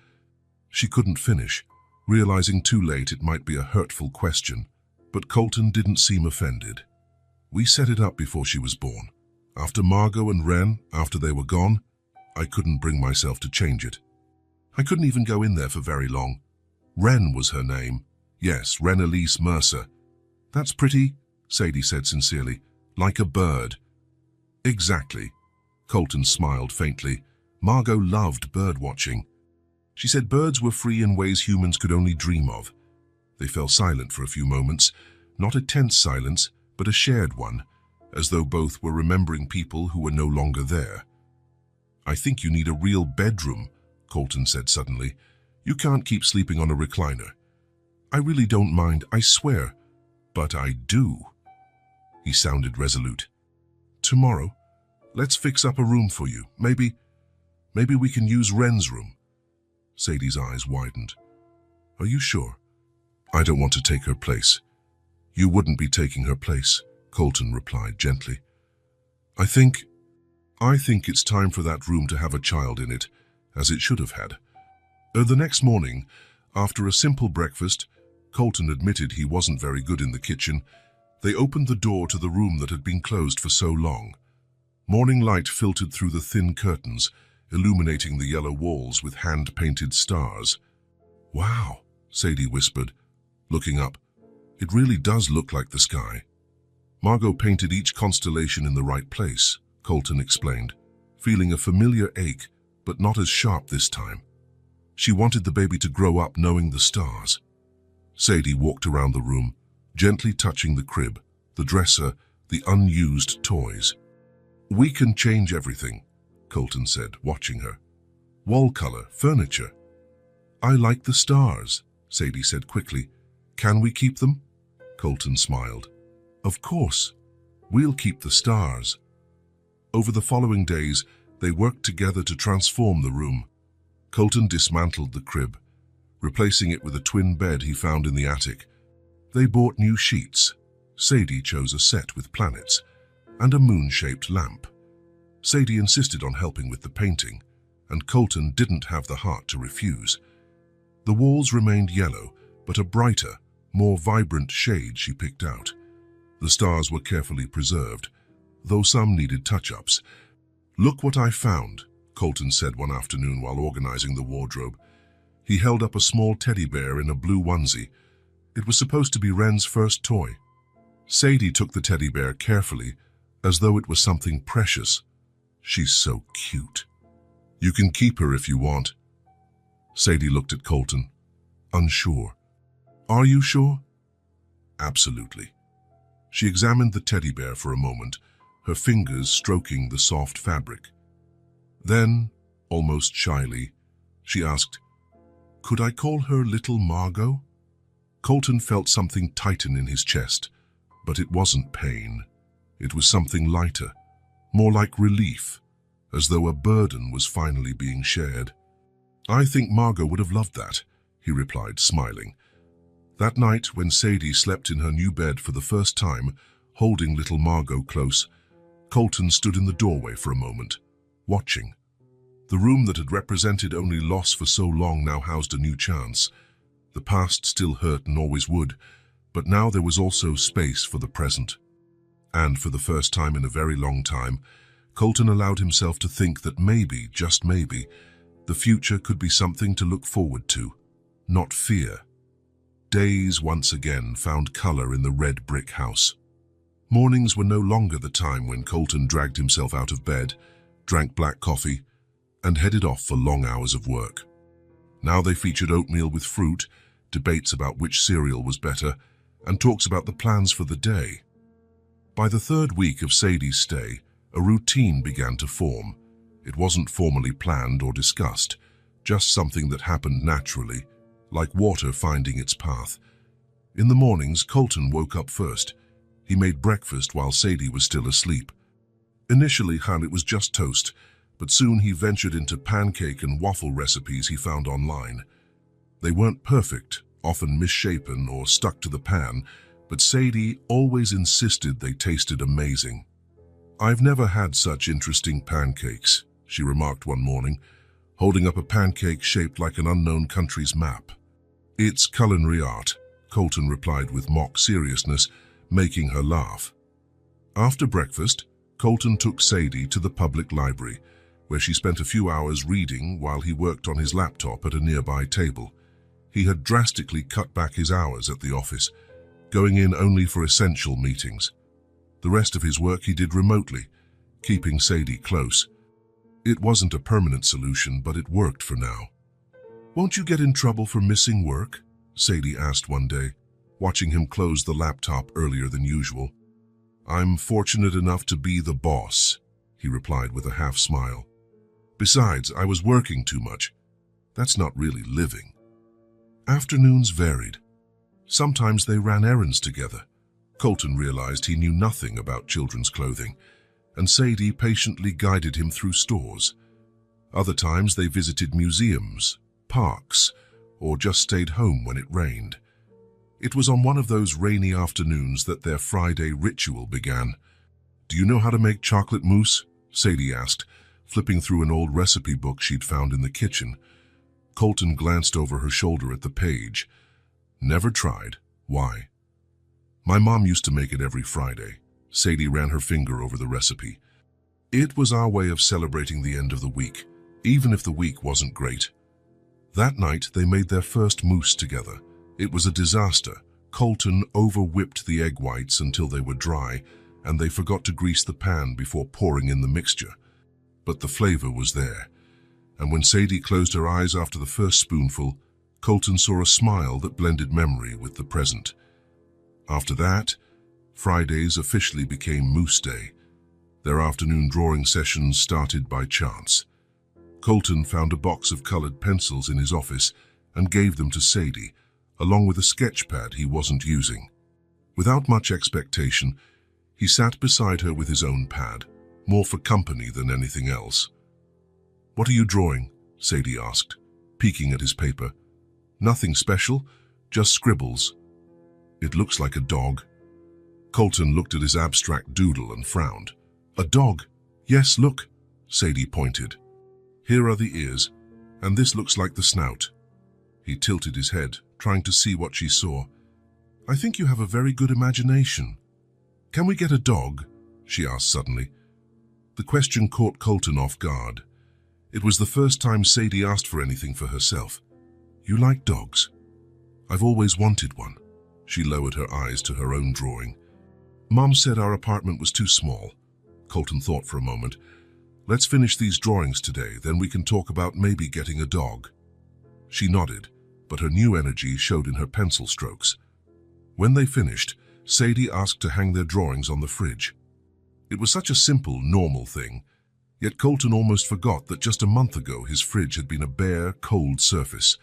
She couldn't finish, realizing too late it might be a hurtful question, but Colton didn't seem offended. "We set it up before she was born. After Margot and Ren, after they were gone, I couldn't bring myself to change it. I couldn't even go in there for very long. Ren was her name. Yes, Ren Elise Mercer." "That's pretty," Sadie said sincerely. "Like a bird." "Exactly." Colton smiled faintly. Margot loved bird watching. She said birds were free in ways humans could only dream of. They fell silent for a few moments, not a tense silence, but a shared one, as though both were remembering people who were no longer there. "I think you need a real bedroom," Colton said suddenly. "You can't keep sleeping on a recliner." "I really don't mind, I swear." "But I do." He sounded resolute. "Tomorrow, let's fix up a room for you. Maybe we can use Ren's room." Sadie's eyes widened. "Are you sure?" "I don't want to take her place." "You wouldn't be taking her place," Colton replied gently. "I think..." I think it's time for that room to have a child in it, as it should have had. The next morning, after a simple breakfast, Colton admitted he wasn't very good in the kitchen. They opened the door to the room that had been closed for so long. Morning light filtered through the thin curtains, illuminating the yellow walls with hand-painted stars. "Wow," Sadie whispered, looking up. "It really does look like the sky." "Margot painted each constellation in the right place," Colton explained, feeling a familiar ache, but not as sharp this time. She wanted the baby to grow up knowing the stars. Sadie walked around the room, gently touching the crib, the dresser, the unused toys. "We can change everything," Colton said, watching her. "Wall color, furniture." "I like the stars," Sadie said quickly. "Can we keep them?" Colton smiled. "Of course. We'll keep the stars." Over the following days, they worked together to transform the room. Colton dismantled the crib, replacing it with a twin bed he found in the attic. They bought new sheets. Sadie chose a set with planets and a moon-shaped lamp. Sadie insisted on helping with the painting, and Colton didn't have the heart to refuse. The walls remained yellow, but a brighter, more vibrant shade she picked out. The stars were carefully preserved, though some needed touch-ups. "Look what I found," Colton said one afternoon while organizing the wardrobe. He held up a small teddy bear in a blue onesie. It was supposed to be Wren's first toy. Sadie took the teddy bear carefully, as though it was something precious. "She's so cute. You can keep her if you want." Sadie looked at Colton, unsure. "Are you sure?" "Absolutely." She examined the teddy bear for a moment, her fingers stroking the soft fabric. Then, almost shyly, she asked, "Could I call her Little Margot?" Colton felt something tighten in his chest, but it wasn't pain. It was something lighter, more like relief, as though a burden was finally being shared. "I think Margot would have loved that," he replied, smiling. That night, when Sadie slept in her new bed for the first time, holding little Margot close, Colton stood in the doorway for a moment, watching. The room that had represented only loss for so long now housed a new chance. The past still hurt and always would, but now there was also space for the present. And for the first time in a very long time, Colton allowed himself to think that maybe, just maybe, the future could be something to look forward to, not fear. Days once again found color in the red brick house. Mornings were no longer the time when Colton dragged himself out of bed, drank black coffee, and headed off for long hours of work. Now they featured oatmeal with fruit, debates about which cereal was better, and talks about the plans for the day. By the third week of Sadie's stay, a routine began to form. It wasn't formally planned or discussed, just something that happened naturally, like water finding its path. In the mornings, Colton woke up first. He made breakfast while Sadie was still asleep. Initially, it was just toast, but soon he ventured into pancake and waffle recipes he found online. They weren't perfect, often misshapen or stuck to the pan, but Sadie always insisted they tasted amazing. "I've never had such interesting pancakes," she remarked one morning, holding up a pancake shaped like an unknown country's map. "It's culinary art," Colton replied with mock seriousness, making her laugh. After breakfast, Colton took Sadie to the public library, where she spent a few hours reading while he worked on his laptop at a nearby table. He had drastically cut back his hours at the office, going in only for essential meetings. The rest of his work he did remotely, keeping Sadie close. It wasn't a permanent solution, but it worked for now. "Won't you get in trouble for missing work?" Sadie asked one day, watching him close the laptop earlier than usual. "I'm fortunate enough to be the boss," he replied with a half smile. "Besides, I was working too much. That's not really living." Afternoons varied. Sometimes they ran errands together. Colton realized he knew nothing about children's clothing, and Sadie patiently guided him through stores. Other times they visited museums, parks, or just stayed home when it rained. It was on one of those rainy afternoons that their Friday ritual began. "Do you know how to make chocolate mousse?" Sadie asked, flipping through an old recipe book she'd found in the kitchen. Colton glanced over her shoulder at the page. Never tried. Why? My mom used to make it every Friday. Sadie ran her finger over the recipe. It was our way of celebrating the end of the week, even if the week wasn't great. That night, they made their first mousse together. It was a disaster. Colton over-whipped the egg whites until they were dry, and they forgot to grease the pan before pouring in the mixture. But the flavor was there, and when Sadie closed her eyes after the first spoonful, Colton saw a smile that blended memory with the present. After that, Fridays officially became Mousse Day. Their afternoon drawing sessions started by chance. Colton found a box of colored pencils in his office and gave them to Sadie, along with a sketch pad he wasn't using. Without much expectation, he sat beside her with his own pad, more for company than anything else. "What are you drawing?" Sadie asked, peeking at his paper. "Nothing special, just scribbles." "It looks like a dog." Colton looked at his abstract doodle and frowned. "A dog? Yes, look," Sadie pointed. "Here are the ears, and this looks like the snout." He tilted his head, trying to see what she saw. "I think you have a very good imagination. Can we get a dog?" she asked suddenly. The question caught Colton off guard. It was the first time Sadie asked for anything for herself. "You like dogs?" "I've always wanted one." She lowered her eyes to her own drawing. "Mom said our apartment was too small." Colton thought for a moment. "Let's finish these drawings today, then we can talk about maybe getting a dog." She nodded, but her new energy showed in her pencil strokes. When they finished, Sadie asked to hang their drawings on the fridge. It was such a simple, normal thing, yet Colton almost forgot that just a month ago his fridge had been a bare, cold surface.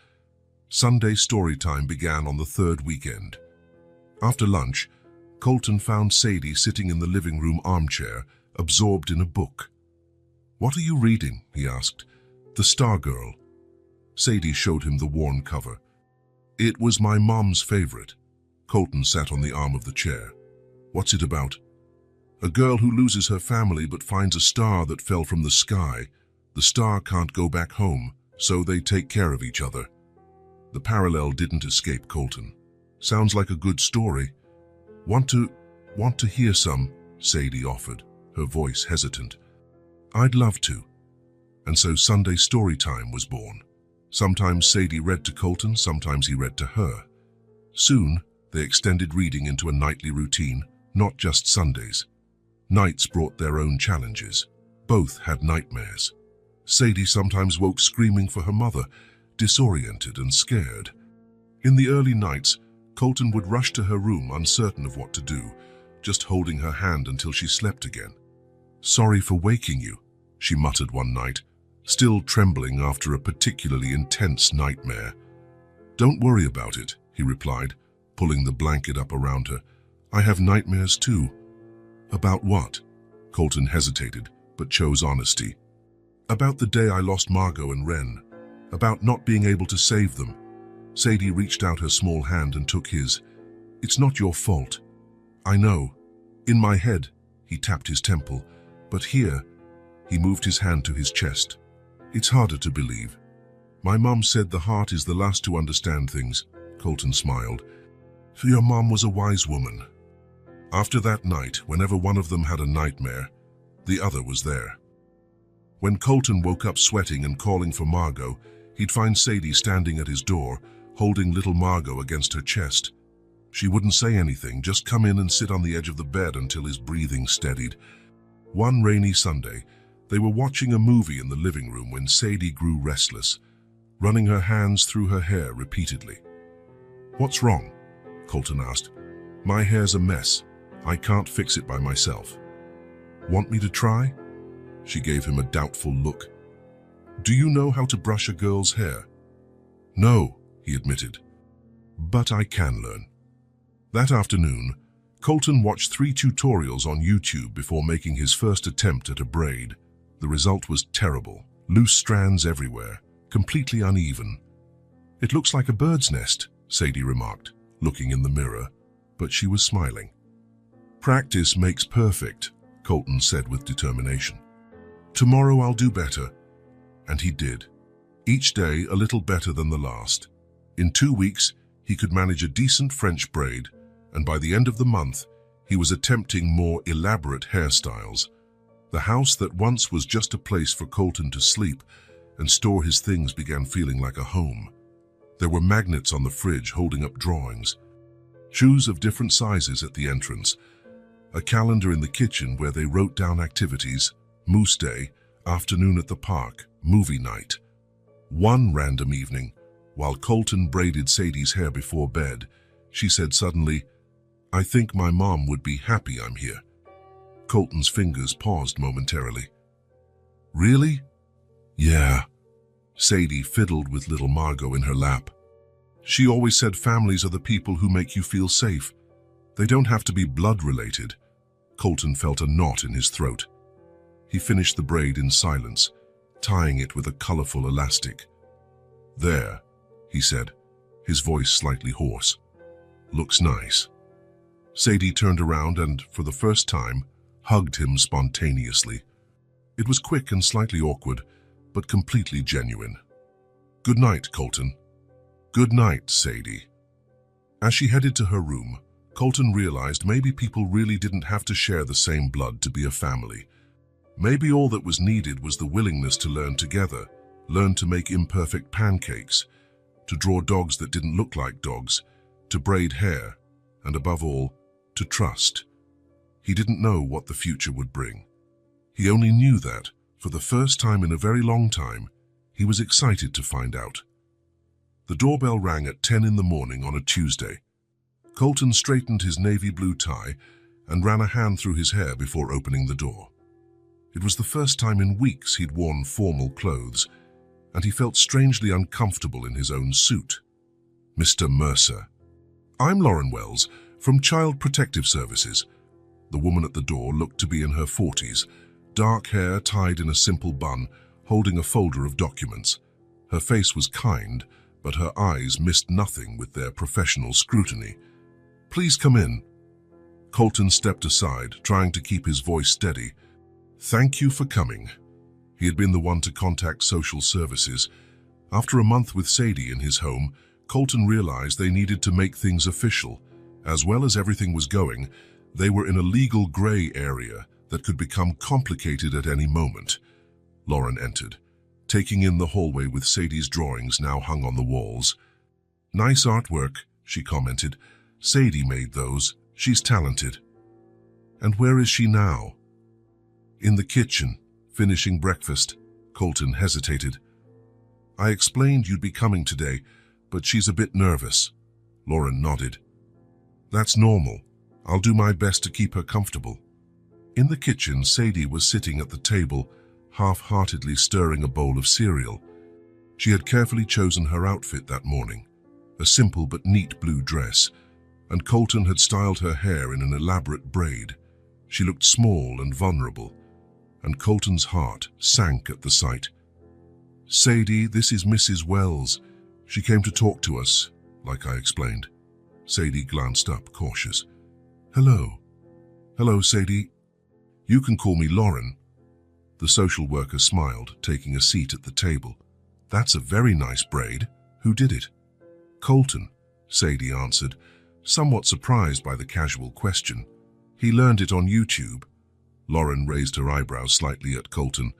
Sunday story time began on the third weekend. After lunch, Colton found Sadie sitting in the living room armchair, absorbed in a book. "What are you reading?" he asked. "The Star Girl." Sadie showed him the worn cover. "It was my mom's favorite." Colton sat on the arm of the chair. "What's it about?" "A girl who loses her family but finds a star that fell from the sky. The star can't go back home, so they take care of each other." The parallel didn't escape Colton. "Sounds like a good story." Want to hear some?" Sadie offered, her voice hesitant. "I'd love to." And so Sunday story time was born. Sometimes Sadie read to Colton, sometimes he read to her. Soon, they extended reading into a nightly routine, not just Sundays. Nights brought their own challenges. Both had nightmares. Sadie sometimes woke screaming for her mother, disoriented and scared. In the early nights, Colton would rush to her room uncertain of what to do, just holding her hand until she slept again. "Sorry for waking you," she muttered one night, still trembling after a particularly intense nightmare. "Don't worry about it," he replied, pulling the blanket up around her. "I have nightmares too." "About what?" Colton hesitated, but chose honesty. "About the day I lost Margot and Ren. About not being able to save them." Sadie reached out her small hand and took his. "It's not your fault." "I know. In my head," he tapped his temple. "But here," he moved his hand to his chest. "It's harder to believe. My mom said the heart is the last to understand things." Colton smiled. "Your mom was a wise woman." After that night, whenever one of them had a nightmare, the other was there. When Colton woke up sweating and calling for Margot, he'd find Sadie standing at his door, holding little Margot against her chest. She wouldn't say anything, just come in and sit on the edge of the bed until his breathing steadied. One rainy Sunday, they were watching a movie in the living room when Sadie grew restless, running her hands through her hair repeatedly. "What's wrong?" Colton asked. "My hair's a mess. I can't fix it by myself." "Want me to try?" She gave him a doubtful look. "Do you know how to brush a girl's hair?" "No," he admitted. "But I can learn." That afternoon, Colton watched 3 tutorials on YouTube before making his first attempt at a braid. The result was terrible. Loose strands everywhere, completely uneven. "It looks like a bird's nest," Sadie remarked, looking in the mirror, but she was smiling. "Practice makes perfect," Colton said with determination. Tomorrow I'll do better. And he did. Each day a little better than the last. In 2 weeks, he could manage a decent French braid, and by the end of the month, he was attempting more elaborate hairstyles. The house that once was just a place for Colton to sleep and store his things began feeling like a home. There were magnets on the fridge holding up drawings, shoes of different sizes at the entrance, a calendar in the kitchen where they wrote down activities, moose day, afternoon at the park, movie night. One random evening, while Colton braided Sadie's hair before bed, she said suddenly, "I think my mom would be happy I'm here." Colton's fingers paused momentarily. "Really?" "Yeah." Sadie fiddled with little Margot in her lap. "She always said families are the people who make you feel safe. They don't have to be blood-related." Colton felt a knot in his throat. He finished the braid in silence, tying it with a colorful elastic. "There," he said, his voice slightly hoarse. "Looks nice." Sadie turned around and, for the first time, hugged him spontaneously. It was quick and slightly awkward, but completely genuine. "Good night, Colton." "Good night, Sadie." As she headed to her room, Colton realized maybe people really didn't have to share the same blood to be a family. Maybe all that was needed was the willingness to learn together, learn to make imperfect pancakes, to draw dogs that didn't look like dogs, to braid hair, and above all, to trust. He didn't know what the future would bring. He only knew that, for the first time in a very long time, he was excited to find out. The doorbell rang at 10 in the morning on a Tuesday. Colton straightened his navy blue tie and ran a hand through his hair before opening the door. It was the first time in weeks he'd worn formal clothes, and he felt strangely uncomfortable in his own suit. "Mr. Mercer." "I'm Lauren Wells, from Child Protective Services." The woman at the door looked to be in her 40s, dark hair tied in a simple bun, holding a folder of documents. Her face was kind, but her eyes missed nothing with their professional scrutiny. "Please come in." Colton stepped aside, trying to keep his voice steady. "Thank you for coming." He had been the one to contact social services. After a month with Sadie in his home, Colton realized they needed to make things official. As well as everything was going, they were in a legal gray area that could become complicated at any moment. Lauren entered, taking in the hallway with Sadie's drawings now hung on the walls. "Nice artwork," she commented. "Sadie made those. She's talented." "And where is she now?" "In the kitchen, finishing breakfast." Colton hesitated. "I explained you'd be coming today, but she's a bit nervous." Lauren nodded. "That's normal. I'll do my best to keep her comfortable." In the kitchen, Sadie was sitting at the table, half-heartedly stirring a bowl of cereal. She had carefully chosen her outfit that morning, a simple but neat blue dress, and Colton had styled her hair in an elaborate braid. She looked small and vulnerable, and Colton's heart sank at the sight. "Sadie, this is Mrs. Wells. She came to talk to us, like I explained." Sadie glanced up, cautious. "Hello." "Hello, Sadie. You can call me Lauren." The social worker smiled, taking a seat at the table. "That's a very nice braid. Who did it?" "Colton," Sadie answered, somewhat surprised by the casual question. "He learned it on YouTube." Lauren raised her eyebrows slightly at Colton.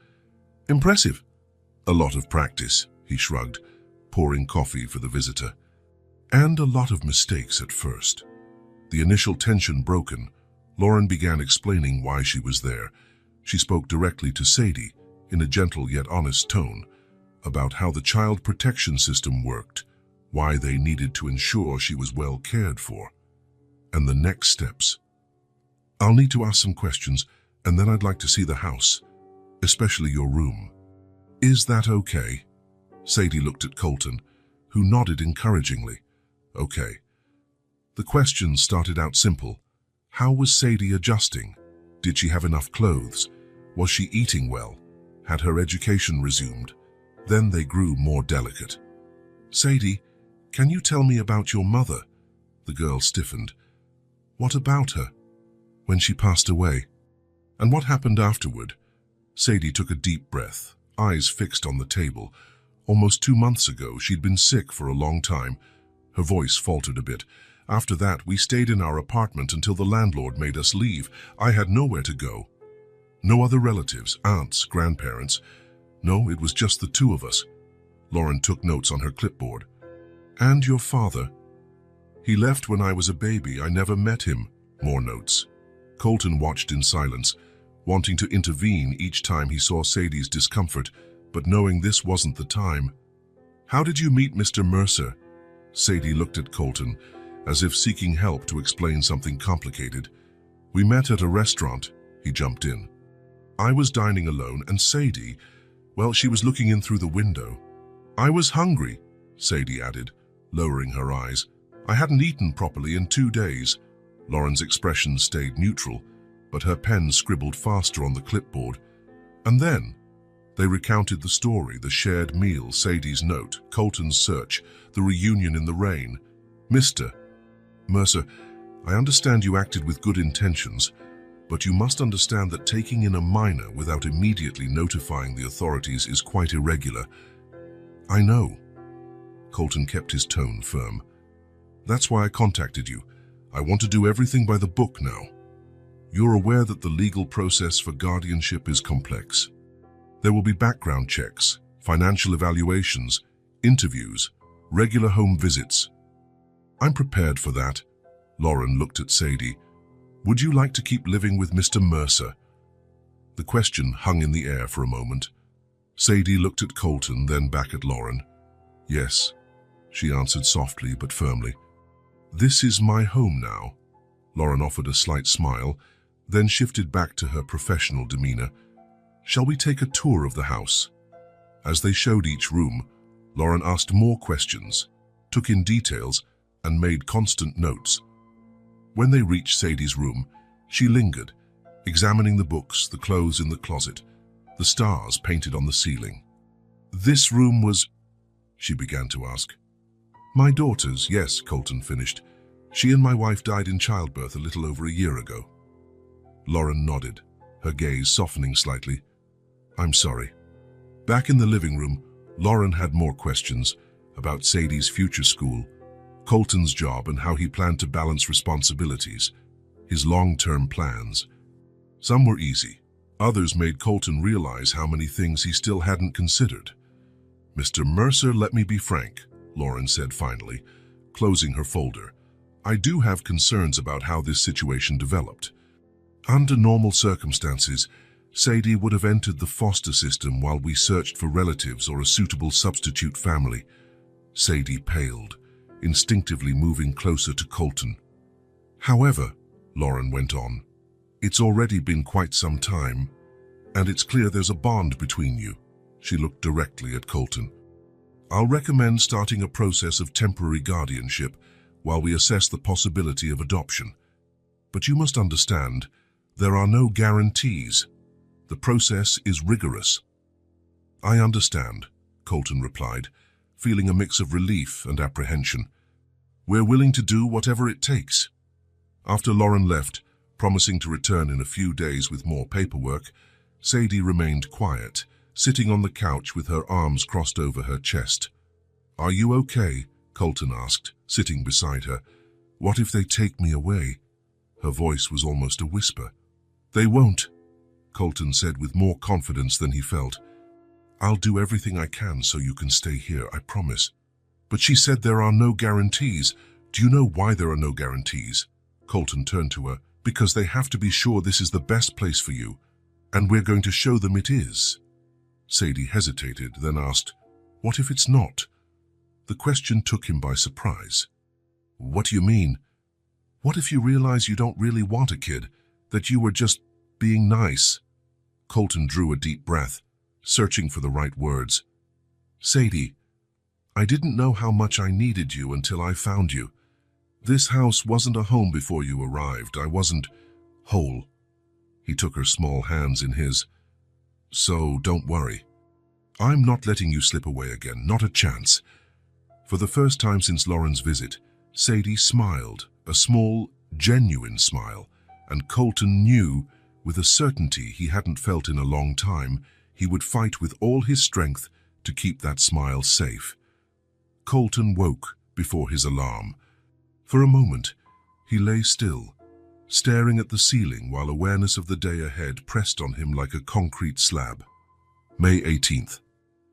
"Impressive." "A lot of practice," he shrugged, pouring coffee for the visitor. "And a lot of mistakes at first." The initial tension broken, Lauren began explaining why she was there. She spoke directly to Sadie, in a gentle yet honest tone, about how the child protection system worked, why they needed to ensure she was well cared for, and the next steps. "I'll need to ask some questions, and then I'd like to see the house, especially your room." "Is that okay?" Sadie looked at Colton, who nodded encouragingly. "Okay." The questions started out simple. How was Sadie adjusting? Did she have enough clothes? Was she eating well? Had her education resumed? Then they grew more delicate. "Sadie, can you tell me about your mother?" The girl stiffened. "What about her? When she passed away? And what happened afterward? Sadie took a deep breath, eyes fixed on the table. Almost 2 months ago, she'd been sick for a long time. Her voice faltered a bit. After that, we stayed in our apartment until the landlord made us leave. I had nowhere to go. No other relatives, aunts, grandparents. No, it was just the two of us. Lauren took notes on her clipboard. And your father? He left when I was a baby. I never met him. More notes. Colton watched in silence, wanting to intervene each time he saw Sadie's discomfort, but knowing this wasn't the time. How did you meet Mr. Mercer? Sadie looked at Colton, as if seeking help to explain something complicated. We met at a restaurant, he jumped in. I was dining alone, and Sadie, well, she was looking in through the window. I was hungry, Sadie added, lowering her eyes. I hadn't eaten properly in 2 days. Lauren's expression stayed neutral, but her pen scribbled faster on the clipboard. And then they recounted the story, the shared meal, Sadie's note, Colton's search, the reunion in the rain. Mr. Mercer, I understand you acted with good intentions, but you must understand that taking in a minor without immediately notifying the authorities is quite irregular. I know. Colton kept his tone firm. That's why I contacted you. I want to do everything by the book now. You're aware that the legal process for guardianship is complex. There will be background checks, financial evaluations, interviews, regular home visits. I'm prepared for that. Lauren looked at Sadie. Would you like to keep living with Mr. Mercer? The question hung in the air for a moment. Sadie looked at Colton, then back at Lauren. Yes, she answered softly but firmly. This is my home now. Lauren offered a slight smile, then shifted back to her professional demeanor. Shall we take a tour of the house? As they showed each room, Lauren asked more questions, took in details, and made constant notes. When they reached Sadie's room, she lingered, examining the books, the clothes in the closet, the stars painted on the ceiling. This room was... she began to ask. My daughter's, yes, Colton finished. She and my wife died in childbirth a little over a year ago. Lauren nodded, her gaze softening slightly. I'm sorry. Back in the living room, Lauren had more questions about Sadie's future school, Colton's job and how he planned to balance responsibilities, his long-term plans. Some were easy. Others made Colton realize how many things he still hadn't considered. Mr. Mercer, let me be frank, Lauren said finally, closing her folder. I do have concerns about how this situation developed. Under normal circumstances, Sadie would have entered the foster system while we searched for relatives or a suitable substitute family. Sadie paled, instinctively moving closer to Colton. However, Lauren went on, it's already been quite some time, and it's clear there's a bond between you. She looked directly at Colton. I'll recommend starting a process of temporary guardianship while we assess the possibility of adoption. But you must understand, there are no guarantees. The process is rigorous. I understand, Colton replied, feeling a mix of relief and apprehension. We're willing to do whatever it takes. After Lauren left, promising to return in a few days with more paperwork, Sadie remained quiet, sitting on the couch with her arms crossed over her chest. Are you okay? Colton asked, sitting beside her. What if they take me away? Her voice was almost a whisper. They won't, Colton said with more confidence than he felt. I'll do everything I can so you can stay here, I promise. But she said there are no guarantees. Do you know why there are no guarantees? Colton turned to her. Because they have to be sure this is the best place for you, and we're going to show them it is. Sadie hesitated, then asked, what if it's not? The question took him by surprise. What do you mean? What if you realize you don't really want a kid, that you were just being nice? Colton drew a deep breath, searching for the right words. Sadie, I didn't know how much I needed you until I found you. This house wasn't a home before you arrived. I wasn't whole. He took her small hands in his. So don't worry. I'm not letting you slip away again, not a chance. For the first time since Lauren's visit, Sadie smiled, a small, genuine smile, and Colton knew With a certainty he hadn't felt in a long time, he would fight with all his strength to keep that smile safe. Colton woke before his alarm. For a moment, he lay still, staring at the ceiling while awareness of the day ahead pressed on him like a concrete slab. May 18th.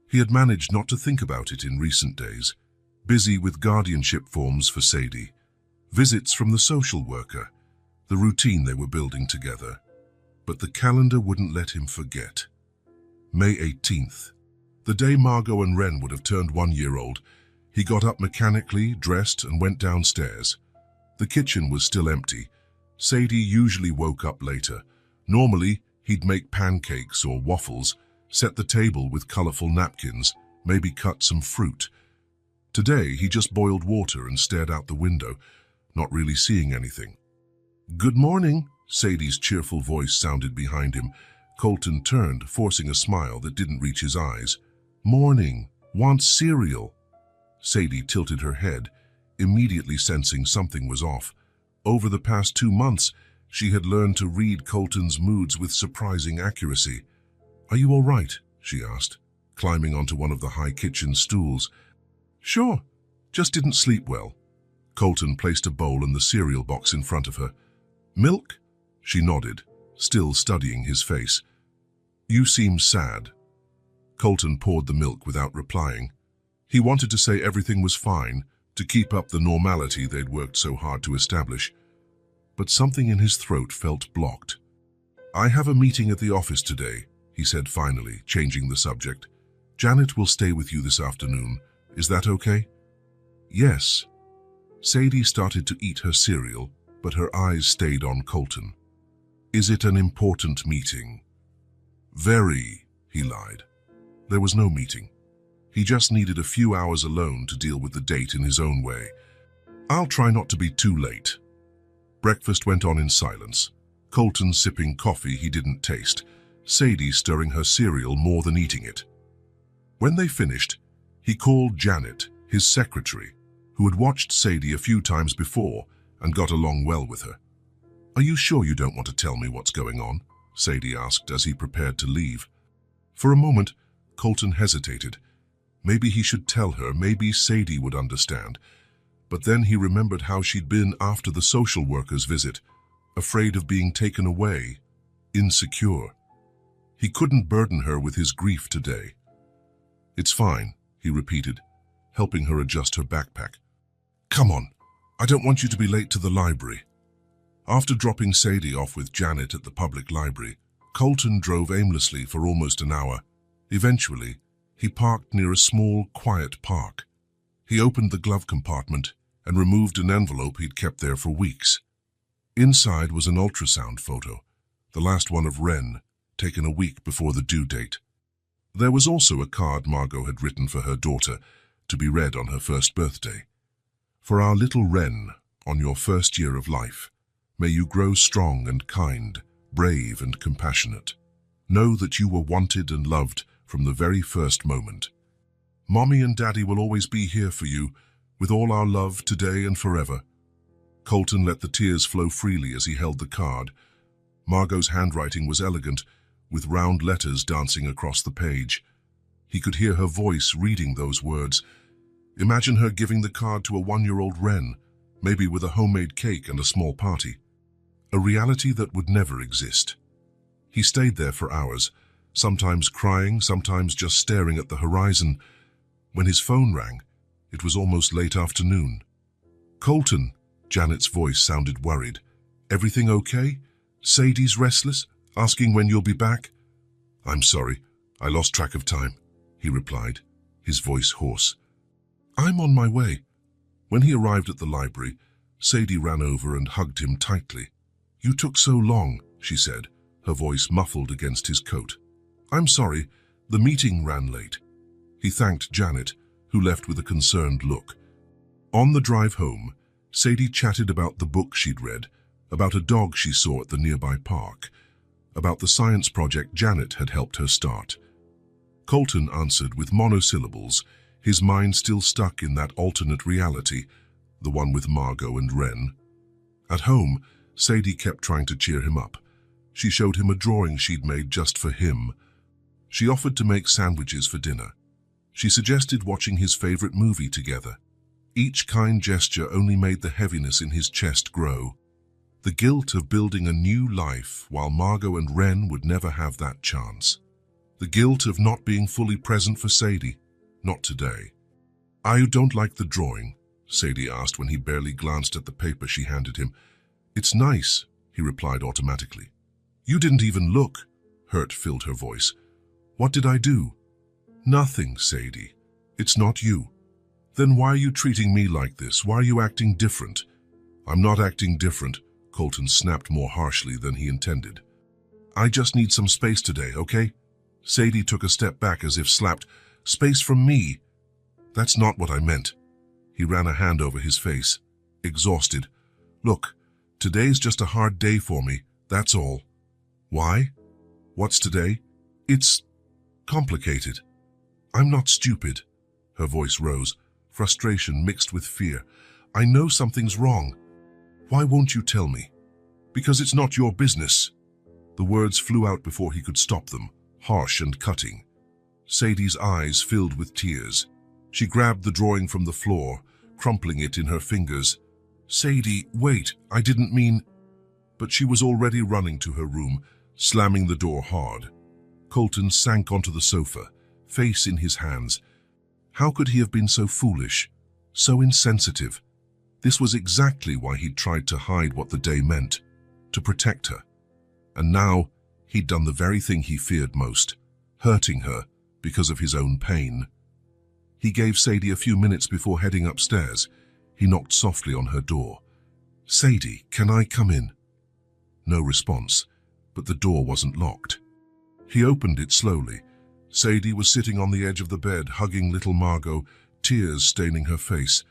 He had managed not to think about it in recent days, busy with guardianship forms for Sadie, visits from the social worker, the routine they were building together. But the calendar wouldn't let him forget. May 18th. The day Margot and Ren would have turned 1 year old, he got up mechanically, dressed, and went downstairs. The kitchen was still empty. Sadie usually woke up later. Normally, he'd make pancakes or waffles, set the table with colorful napkins, maybe cut some fruit. Today, he just boiled water and stared out the window, not really seeing anything. "Good morning," Sadie's cheerful voice sounded behind him. Colton turned, forcing a smile that didn't reach his eyes. "Morning. Want cereal?" Sadie tilted her head, immediately sensing something was off. Over the past 2 months, she had learned to read Colton's moods with surprising accuracy. "Are you all right?" she asked, climbing onto one of the high kitchen stools. "Sure, just didn't sleep well." Colton placed a bowl and the cereal box in front of her. "Milk?" She nodded, still studying his face. "You seem sad." Colton poured the milk without replying. He wanted to say everything was fine, to keep up the normality they'd worked so hard to establish. But something in his throat felt blocked. "I have a meeting at the office today," he said finally, changing the subject. "Janet will stay with you this afternoon. Is that okay?" "Yes." Sadie started to eat her cereal, but her eyes stayed on Colton. "Is it an important meeting?" "Very," he lied. There was no meeting. He just needed a few hours alone to deal with the date in his own way. "I'll try not to be too late." Breakfast went on in silence. Colton sipping coffee he didn't taste, Sadie stirring her cereal more than eating it. When they finished, he called Janet, his secretary, who had watched Sadie a few times before and got along well with her. "Are you sure you don't want to tell me what's going on?" Sadie asked as he prepared to leave. For a moment, Colton hesitated. Maybe he should tell her, maybe Sadie would understand. But then he remembered how she'd been after the social worker's visit, afraid of being taken away, insecure. He couldn't burden her with his grief today. "It's fine," he repeated, helping her adjust her backpack. "Come on, I don't want you to be late to the library." After dropping Sadie off with Janet at the public library, Colton drove aimlessly for almost an hour. Eventually, he parked near a small, quiet park. He opened the glove compartment and removed an envelope he'd kept there for weeks. Inside was an ultrasound photo, the last one of Ren, taken a week before the due date. There was also a card Margot had written for her daughter, to be read on her first birthday. "For our little Ren, on your first year of life, may you grow strong and kind, brave and compassionate. Know that you were wanted and loved from the very first moment. Mommy and Daddy will always be here for you, with all our love today and forever." Colton let the tears flow freely as he held the card. Margot's handwriting was elegant, with round letters dancing across the page. He could hear her voice reading those words. Imagine her giving the card to a 1-year-old Ren, maybe with a homemade cake and a small party. A reality that would never exist. He stayed there for hours, sometimes crying, sometimes just staring at the horizon. When his phone rang, it was almost late afternoon. "Colton," Janet's voice sounded worried. "Everything okay? Sadie's restless, asking when you'll be back?" "I'm sorry, I lost track of time," he replied, his voice hoarse. "I'm on my way." When he arrived at the library, Sadie ran over and hugged him tightly. "You took so long," she said, her voice muffled against his coat. "I'm sorry, the meeting ran late." He thanked Janet, who left with a concerned look. On the drive home, Sadie chatted about the book she'd read, about a dog she saw at the nearby park, about the science project Janet had helped her start. Colton answered with monosyllables, his mind still stuck in that alternate reality, the one with Margot and Ren. At home, Sadie kept trying to cheer him up. She showed him a drawing she'd made just for him. She offered to make sandwiches for dinner. She suggested watching his favorite movie together. Each kind gesture only made the heaviness in his chest grow. The guilt of building a new life while Margot and Ren would never have that chance. The guilt of not being fully present for Sadie. Not today. "I don't like the drawing," Sadie asked when he barely glanced at the paper she handed him. "It's nice," he replied automatically. "You didn't even look." Hurt filled her voice. "What did I do?" "Nothing, Sadie. It's not you." "Then why are you treating me like this? Why are you acting different?" "I'm not acting different," Colton snapped more harshly than he intended. "I just need some space today, okay?" Sadie took a step back as if slapped. "Space from me?" "That's not what I meant." He ran a hand over his face, exhausted. "Look, today's just a hard day for me, that's all." "Why? What's today?" "It's complicated." "I'm not stupid." Her voice rose, frustration mixed with fear. "I know something's wrong. Why won't you tell me?" "Because it's not your business." The words flew out before he could stop them, harsh and cutting. Sadie's eyes filled with tears. She grabbed the drawing from the floor, crumpling it in her fingers. "Sadie, wait, I didn't mean—" But she was already running to her room, slamming the door hard. Colton sank onto the sofa, face in his hands. How could he have been so foolish, so insensitive? This was exactly why he'd tried to hide what the day meant, to protect her. And now, he'd done the very thing he feared most, hurting her because of his own pain. He gave Sadie a few minutes before heading upstairs. He knocked softly on her door. "Sadie, can I come in?" No response, but the door wasn't locked. He opened it slowly. Sadie was sitting on the edge of the bed, hugging little Margot, tears staining her face.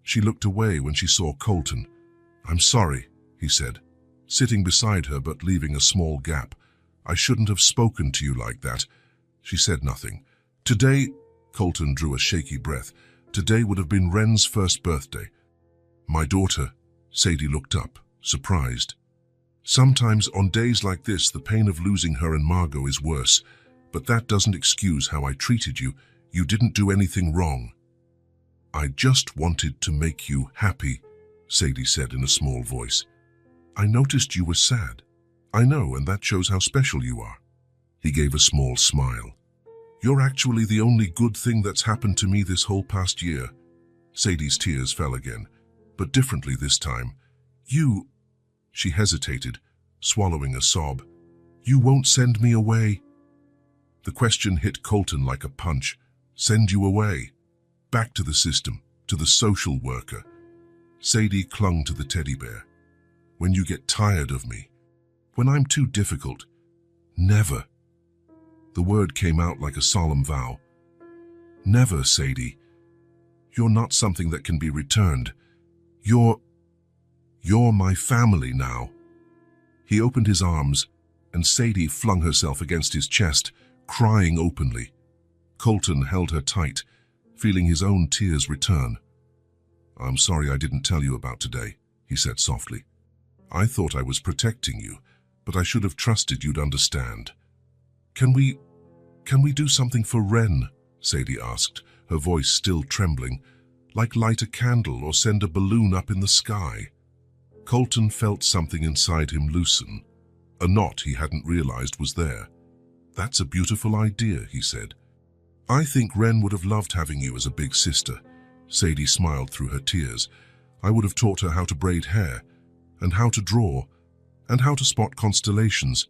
She looked away when she saw Colton. "I'm sorry," he said, sitting beside her but leaving a small gap. "I shouldn't have spoken to you like that." She said nothing. "Today," Colton drew a shaky breath, "today would have been Ren's first birthday." "My daughter," Sadie looked up, surprised. "Sometimes on days like this, the pain of losing her and Margot is worse, but that doesn't excuse how I treated you. You didn't do anything wrong." "I just wanted to make you happy," Sadie said in a small voice. "I noticed you were sad." "I know, and that shows how special you are." He gave a small smile. "You're actually the only good thing that's happened to me this whole past year." Sadie's tears fell again, but differently this time. "You—" She hesitated, swallowing a sob. "You won't send me away?" The question hit Colton like a punch. "Send you away? Back to the system, to the social worker?" Sadie clung to the teddy bear. "When you get tired of me? When I'm too difficult?" "Never." The word came out like a solemn vow. "Never, Sadie. You're not something that can be returned. You're my family now." He opened his arms, and Sadie flung herself against his chest, crying openly. Colton held her tight, feeling his own tears return. "I'm sorry I didn't tell you about today," he said softly. "I thought I was protecting you, but I should have trusted you'd understand." Can we do something for Ren?" Sadie asked, her voice still trembling. "Like light a candle or send a balloon up in the sky?" Colton felt something inside him loosen, a knot he hadn't realized was there. "That's a beautiful idea," he said. "I think Ren would have loved having you as a big sister." Sadie smiled through her tears. "I would have taught her how to braid hair, and how to draw, and how to spot constellations."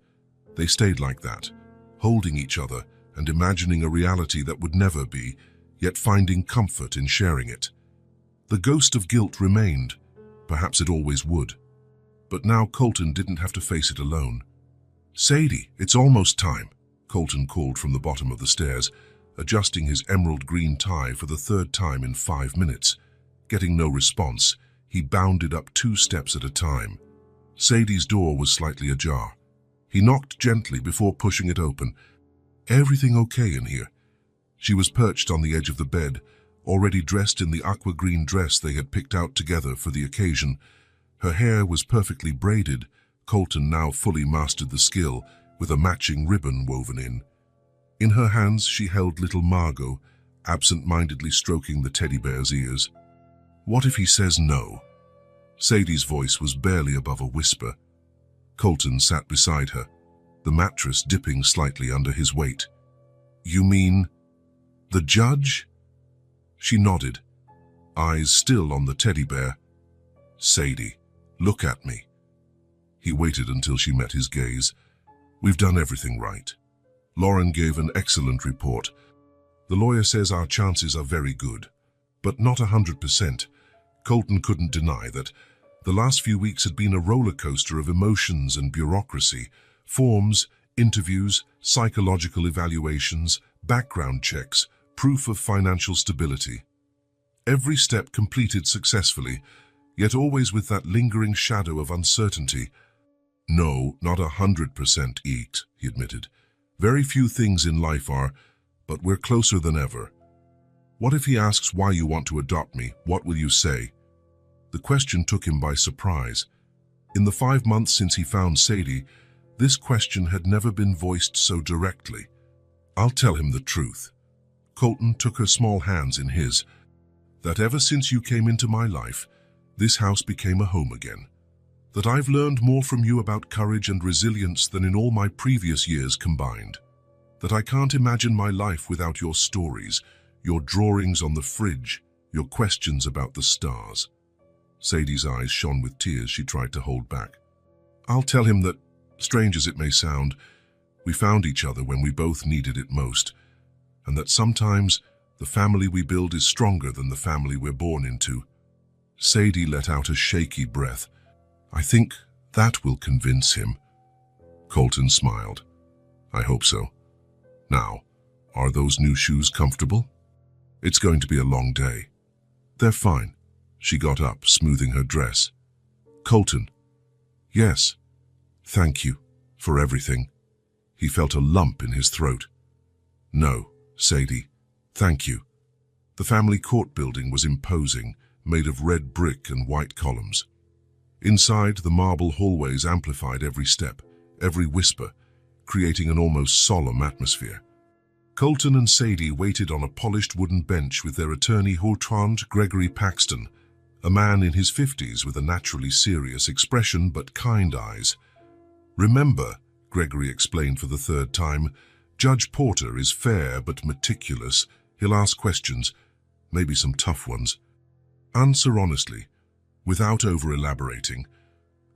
They stayed like that, holding each other and imagining a reality that would never be, yet finding comfort in sharing it. The ghost of guilt remained. Perhaps it always would. But now Colton didn't have to face it alone. "Sadie, it's almost time," Colton called from the bottom of the stairs, adjusting his emerald green tie for the third time in 5 minutes. Getting no response, he bounded up 2 steps at a time. Sadie's door was slightly ajar. He knocked gently before pushing it open. "Everything okay in here?" She was perched on the edge of the bed, already dressed in the aqua-green dress they had picked out together for the occasion. Her hair was perfectly braided, Colton now fully mastered the skill, with a matching ribbon woven in. In her hands she held little Margot, absent-mindedly stroking the teddy bear's ears. What if he says no? Sadie's voice was barely above a whisper. Colton sat beside her, the mattress dipping slightly under his weight. You mean the judge? She nodded, eyes still on the teddy bear. Sadie, look at me. He waited until she met his gaze. We've done everything right. Lauren gave an excellent report. The lawyer says our chances are very good, but not 100%. Colton couldn't deny that the last few weeks had been a roller coaster of emotions and bureaucracy, forms, interviews, psychological evaluations, background checks, proof of financial stability. Every step completed successfully, yet always with that lingering shadow of uncertainty. No, not 100% eked, he admitted. Very few things in life are, but we're closer than ever. What if he asks why you want to adopt me? What will you say? The question took him by surprise. In the 5 months since he found Sadie, this question had never been voiced so directly. I'll tell him the truth. Colton took her small hands in his. That ever since you came into my life, this house became a home again. That I've learned more from you about courage and resilience than in all my previous years combined. That I can't imagine my life without your stories, your drawings on the fridge, your questions about the stars. Sadie's eyes shone with tears she tried to hold back. I'll tell him that, strange as it may sound, we found each other when we both needed it most, and that sometimes the family we build is stronger than the family we're born into. Sadie let out a shaky breath. I think that will convince him. Colton smiled. I hope so. Now, are those new shoes comfortable? It's going to be a long day. They're fine. She got up, smoothing her dress. Colton. Yes. Thank you for everything. He felt a lump in his throat. No, Sadie. Thank you. The family court building was imposing, made of red brick and white columns. Inside, the marble hallways amplified every step, every whisper, creating an almost solemn atmosphere. Colton and Sadie waited on a polished wooden bench with their attorney Hortrand Gregory Paxton, a man in his 50s with a naturally serious expression but kind eyes. Remember, Gregory explained for the 3rd time, Judge Porter is fair but meticulous. He'll ask questions, maybe some tough ones. Answer honestly, without over-elaborating.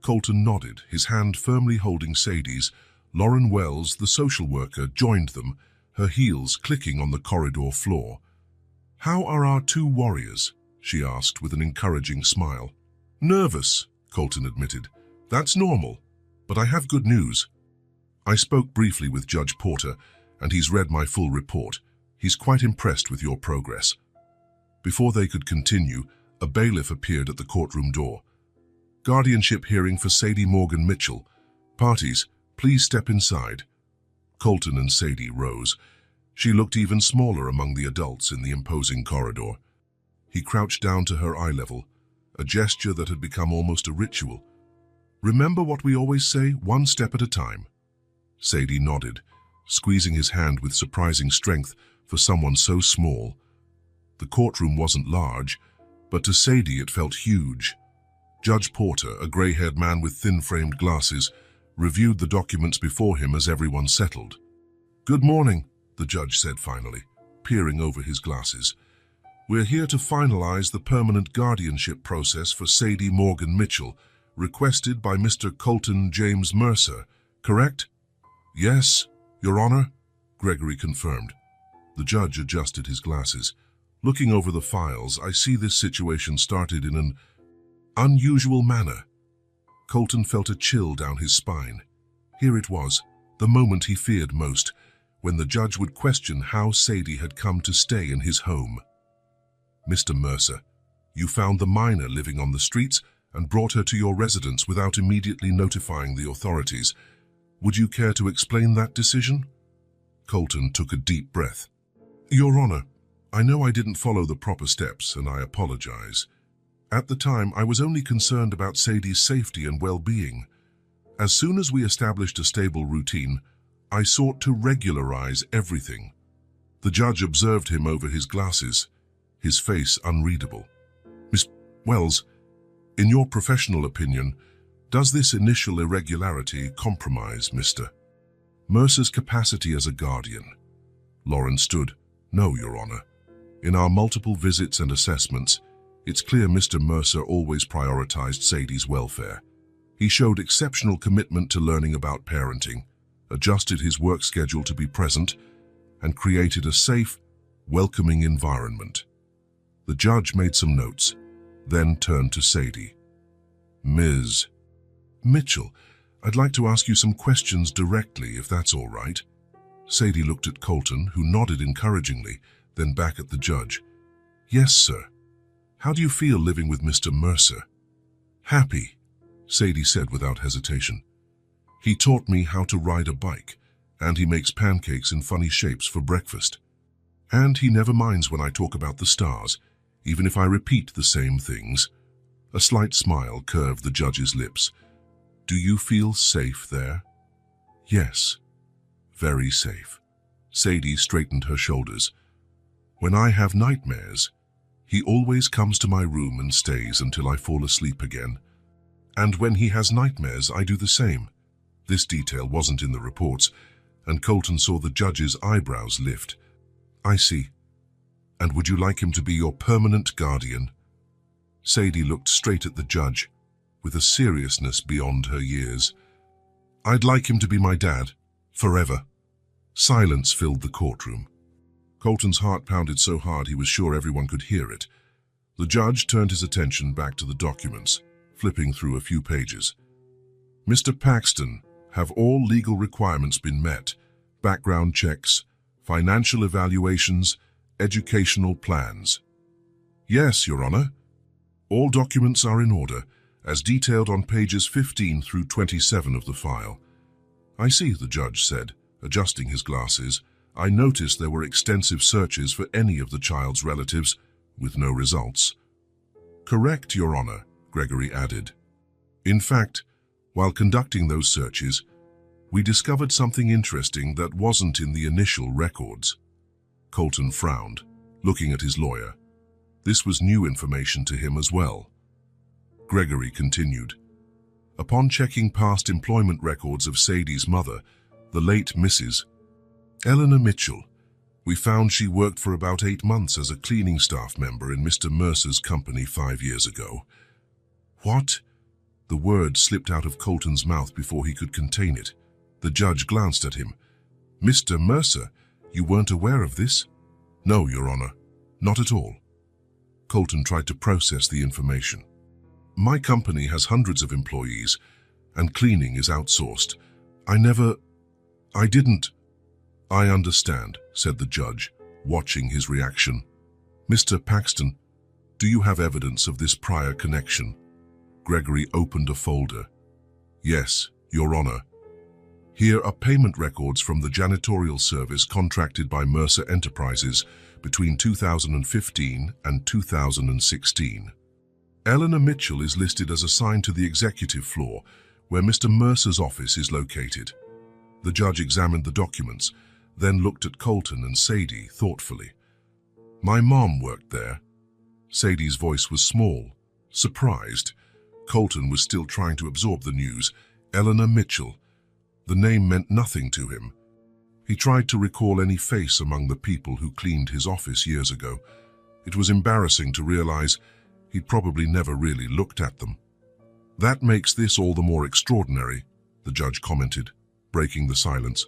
Colton nodded, his hand firmly holding Sadie's. Lauren Wells, the social worker, joined them, her heels clicking on the corridor floor. How are our 2 warriors? She asked with an encouraging smile. Nervous, Colton admitted. That's normal, but I have good news. I spoke briefly with Judge Porter, and he's read my full report. He's quite impressed with your progress. Before they could continue, a bailiff appeared at the courtroom door. Guardianship hearing for Sadie Morgan Mitchell. Parties, please step inside. Colton and Sadie rose. She looked even smaller among the adults in the imposing corridor. He crouched down to her eye level, a gesture that had become almost a ritual. Remember what we always say, 1 step at a time. Sadie nodded, squeezing his hand with surprising strength for someone so small. The courtroom wasn't large, but to Sadie it felt huge. Judge Porter, a gray-haired man with thin-framed glasses, reviewed the documents before him as everyone settled. Good morning, the judge said finally, peering over his glasses. We're here to finalize the permanent guardianship process for Sadie Morgan Mitchell, requested by Mr. Colton James Mercer, correct? Yes, Your Honor, Gregory confirmed. The judge adjusted his glasses. Looking over the files, I see this situation started in an unusual manner. Colton felt a chill down his spine. Here it was, the moment he feared most, when the judge would question how Sadie had come to stay in his home. Mr. Mercer, you found the minor living on the streets and brought her to your residence without immediately notifying the authorities. Would you care to explain that decision? Colton took a deep breath. Your Honor, I know I didn't follow the proper steps, and I apologize. At the time, I was only concerned about Sadie's safety and well-being. As soon as we established a stable routine, I sought to regularize everything. The judge observed him over his glasses, his face unreadable. Miss Wells, in your professional opinion, does this initial irregularity compromise Mr. Mercer's capacity as a guardian? Lauren stood. No, Your Honor. In our multiple visits and assessments, it's clear Mr. Mercer always prioritized Sadie's welfare. He showed exceptional commitment to learning about parenting, adjusted his work schedule to be present, and created a safe, welcoming environment. The judge made some notes, then turned to Sadie. Ms. Mitchell, I'd like to ask you some questions directly, if that's all right. Sadie looked at Colton, who nodded encouragingly, then back at the judge. Yes, sir. How do you feel living with Mr. Mercer? Happy, Sadie said without hesitation. He taught me how to ride a bike, and he makes pancakes in funny shapes for breakfast. And he never minds when I talk about the stars, even if I repeat the same things. A slight smile curved the judge's lips. Do you feel safe there? Yes, very safe. Sadie straightened her shoulders. When I have nightmares, he always comes to my room and stays until I fall asleep again. And when he has nightmares, I do the same. This detail wasn't in the reports, and Colton saw the judge's eyebrows lift. I see. And would you like him to be your permanent guardian? Sadie looked straight at the judge, with a seriousness beyond her years. I'd like him to be my dad, forever. Silence filled the courtroom. Colton's heart pounded so hard he was sure everyone could hear it. The judge turned his attention back to the documents, flipping through a few pages. Mr. Paxton, have all legal requirements been met? Background checks, financial evaluations, educational plans? Yes, Your Honor. All documents are in order, as detailed on pages 15 through 27 of the file. I see, the judge said, adjusting his glasses. I noticed there were extensive searches for any of the child's relatives, with no results. Correct, Your Honor, Gregory added. In fact, while conducting those searches, we discovered something interesting that wasn't in the initial records. Colton frowned, looking at his lawyer. This was new information to him as well. Gregory continued. Upon checking past employment records of Sadie's mother, the late Mrs. Eleanor Mitchell, we found she worked for about 8 months as a cleaning staff member in Mr. Mercer's company 5 years ago. What? The word slipped out of Colton's mouth before he could contain it. The judge glanced at him. Mr. Mercer, you weren't aware of this? No, Your Honor, not at all. Colton tried to process the information. My company has hundreds of employees, and cleaning is outsourced. I didn't. I understand, said the judge, watching his reaction. Mr. Paxton, do you have evidence of this prior connection? Gregory opened a folder. Yes, Your Honor. Here are payment records from the janitorial service contracted by Mercer Enterprises between 2015 and 2016. Eleanor Mitchell is listed as assigned to the executive floor, where Mr. Mercer's office is located. The judge examined the documents, then looked at Colton and Sadie thoughtfully. My mom worked there. Sadie's voice was small, surprised. Colton was still trying to absorb the news. Eleanor Mitchell. The name meant nothing to him. He tried to recall any face among the people who cleaned his office years ago. It was embarrassing to realize he'd probably never really looked at them. That makes this all the more extraordinary, the judge commented, breaking the silence.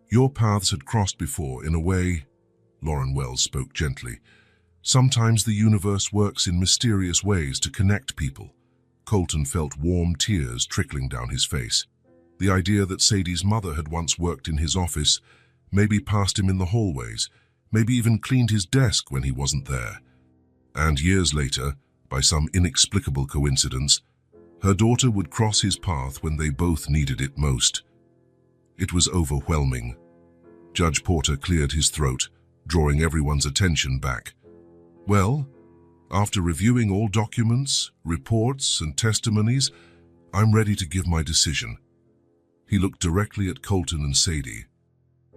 Your paths had crossed before, in a way, Lauren Wells spoke gently. Sometimes the universe works in mysterious ways to connect people. Colton felt warm tears trickling down his face. The idea that Sadie's mother had once worked in his office, maybe passed him in the hallways, maybe even cleaned his desk when he wasn't there. And years later, by some inexplicable coincidence, her daughter would cross his path when they both needed it most. It was overwhelming. Judge Porter cleared his throat, drawing everyone's attention back. Well, after reviewing all documents, reports, and testimonies, I'm ready to give my decision. He looked directly at Colton and Sadie.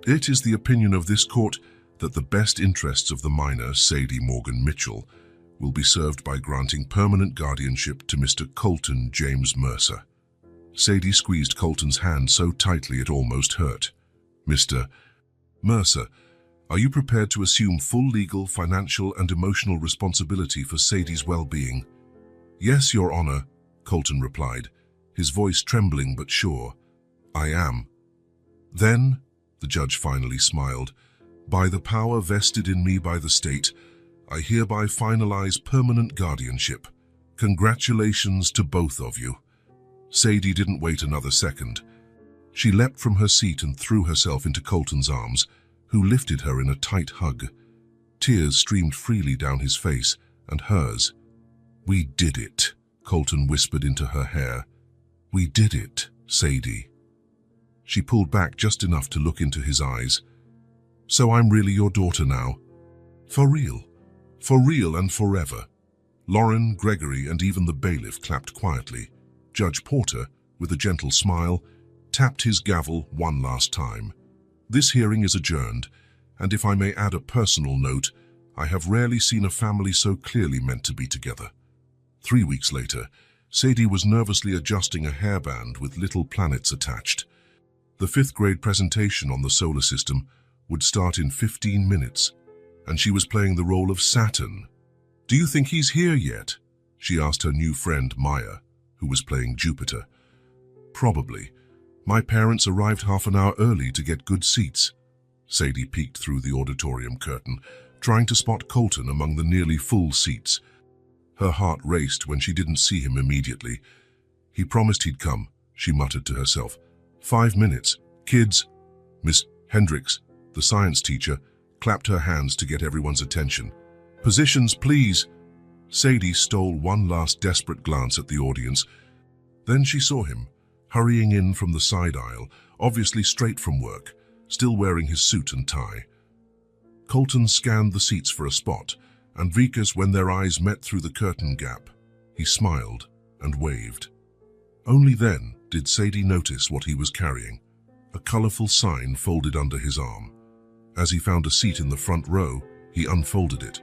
"It is the opinion of this court that the best interests of the minor, Sadie Morgan Mitchell, will be served by granting permanent guardianship to Mr. Colton James Mercer." Sadie squeezed Colton's hand so tightly it almost hurt. "Mr. Mercer, are you prepared to assume full legal, financial, and emotional responsibility for Sadie's well-being?" "Yes, Your Honor," Colton replied, his voice trembling but sure. "I am." "Then," the judge finally smiled, "by the power vested in me by the state, I hereby finalize permanent guardianship. Congratulations to both of you." Sadie didn't wait another second. She leapt from her seat and threw herself into Colton's arms, who lifted her in a tight hug. Tears streamed freely down his face and hers. "We did it," Colton whispered into her hair. "We did it, Sadie." She pulled back just enough to look into his eyes. "So I'm really your daughter now? For real and forever." Lauren, Gregory, and even the bailiff clapped quietly. Judge Porter, with a gentle smile, tapped his gavel one last time. "This hearing is adjourned, and if I may add a personal note, I have rarely seen a family so clearly meant to be together." 3 weeks later, Sadie was nervously adjusting a hairband with little planets attached. The 5th grade presentation on the solar system would start in 15 minutes, and she was playing the role of Saturn. "Do you think he's here yet?" she asked her new friend Maya, who was playing Jupiter. "Probably. My parents arrived half an hour early to get good seats." Sadie peeked through the auditorium curtain, trying to spot Colton among the nearly full seats. Her heart raced when she didn't see him immediately. "He promised he'd come," she muttered to herself. 5 minutes. Kids." Miss Hendricks, the science teacher, clapped her hands to get everyone's attention. "Positions, please." Sadie stole one last desperate glance at the audience. Then she saw him, hurrying in from the side aisle, obviously straight from work, still wearing his suit and tie. Colton scanned the seats for a spot, and Vikas, when their eyes met through the curtain gap, he smiled and waved. Only then did Sadie notice what he was carrying, a colorful sign folded under his arm. As he found a seat in the front row, he unfolded it.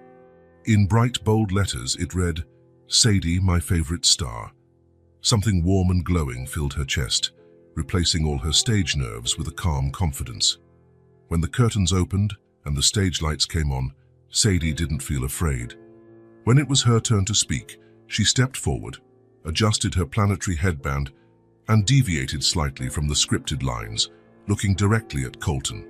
In bright, bold letters, it read, "Sadie, my favorite star." Something warm and glowing filled her chest, replacing all her stage nerves with a calm confidence. When the curtains opened and the stage lights came on, Sadie didn't feel afraid. When it was her turn to speak, she stepped forward, adjusted her planetary headband, and deviated slightly from the scripted lines, looking directly at Colton.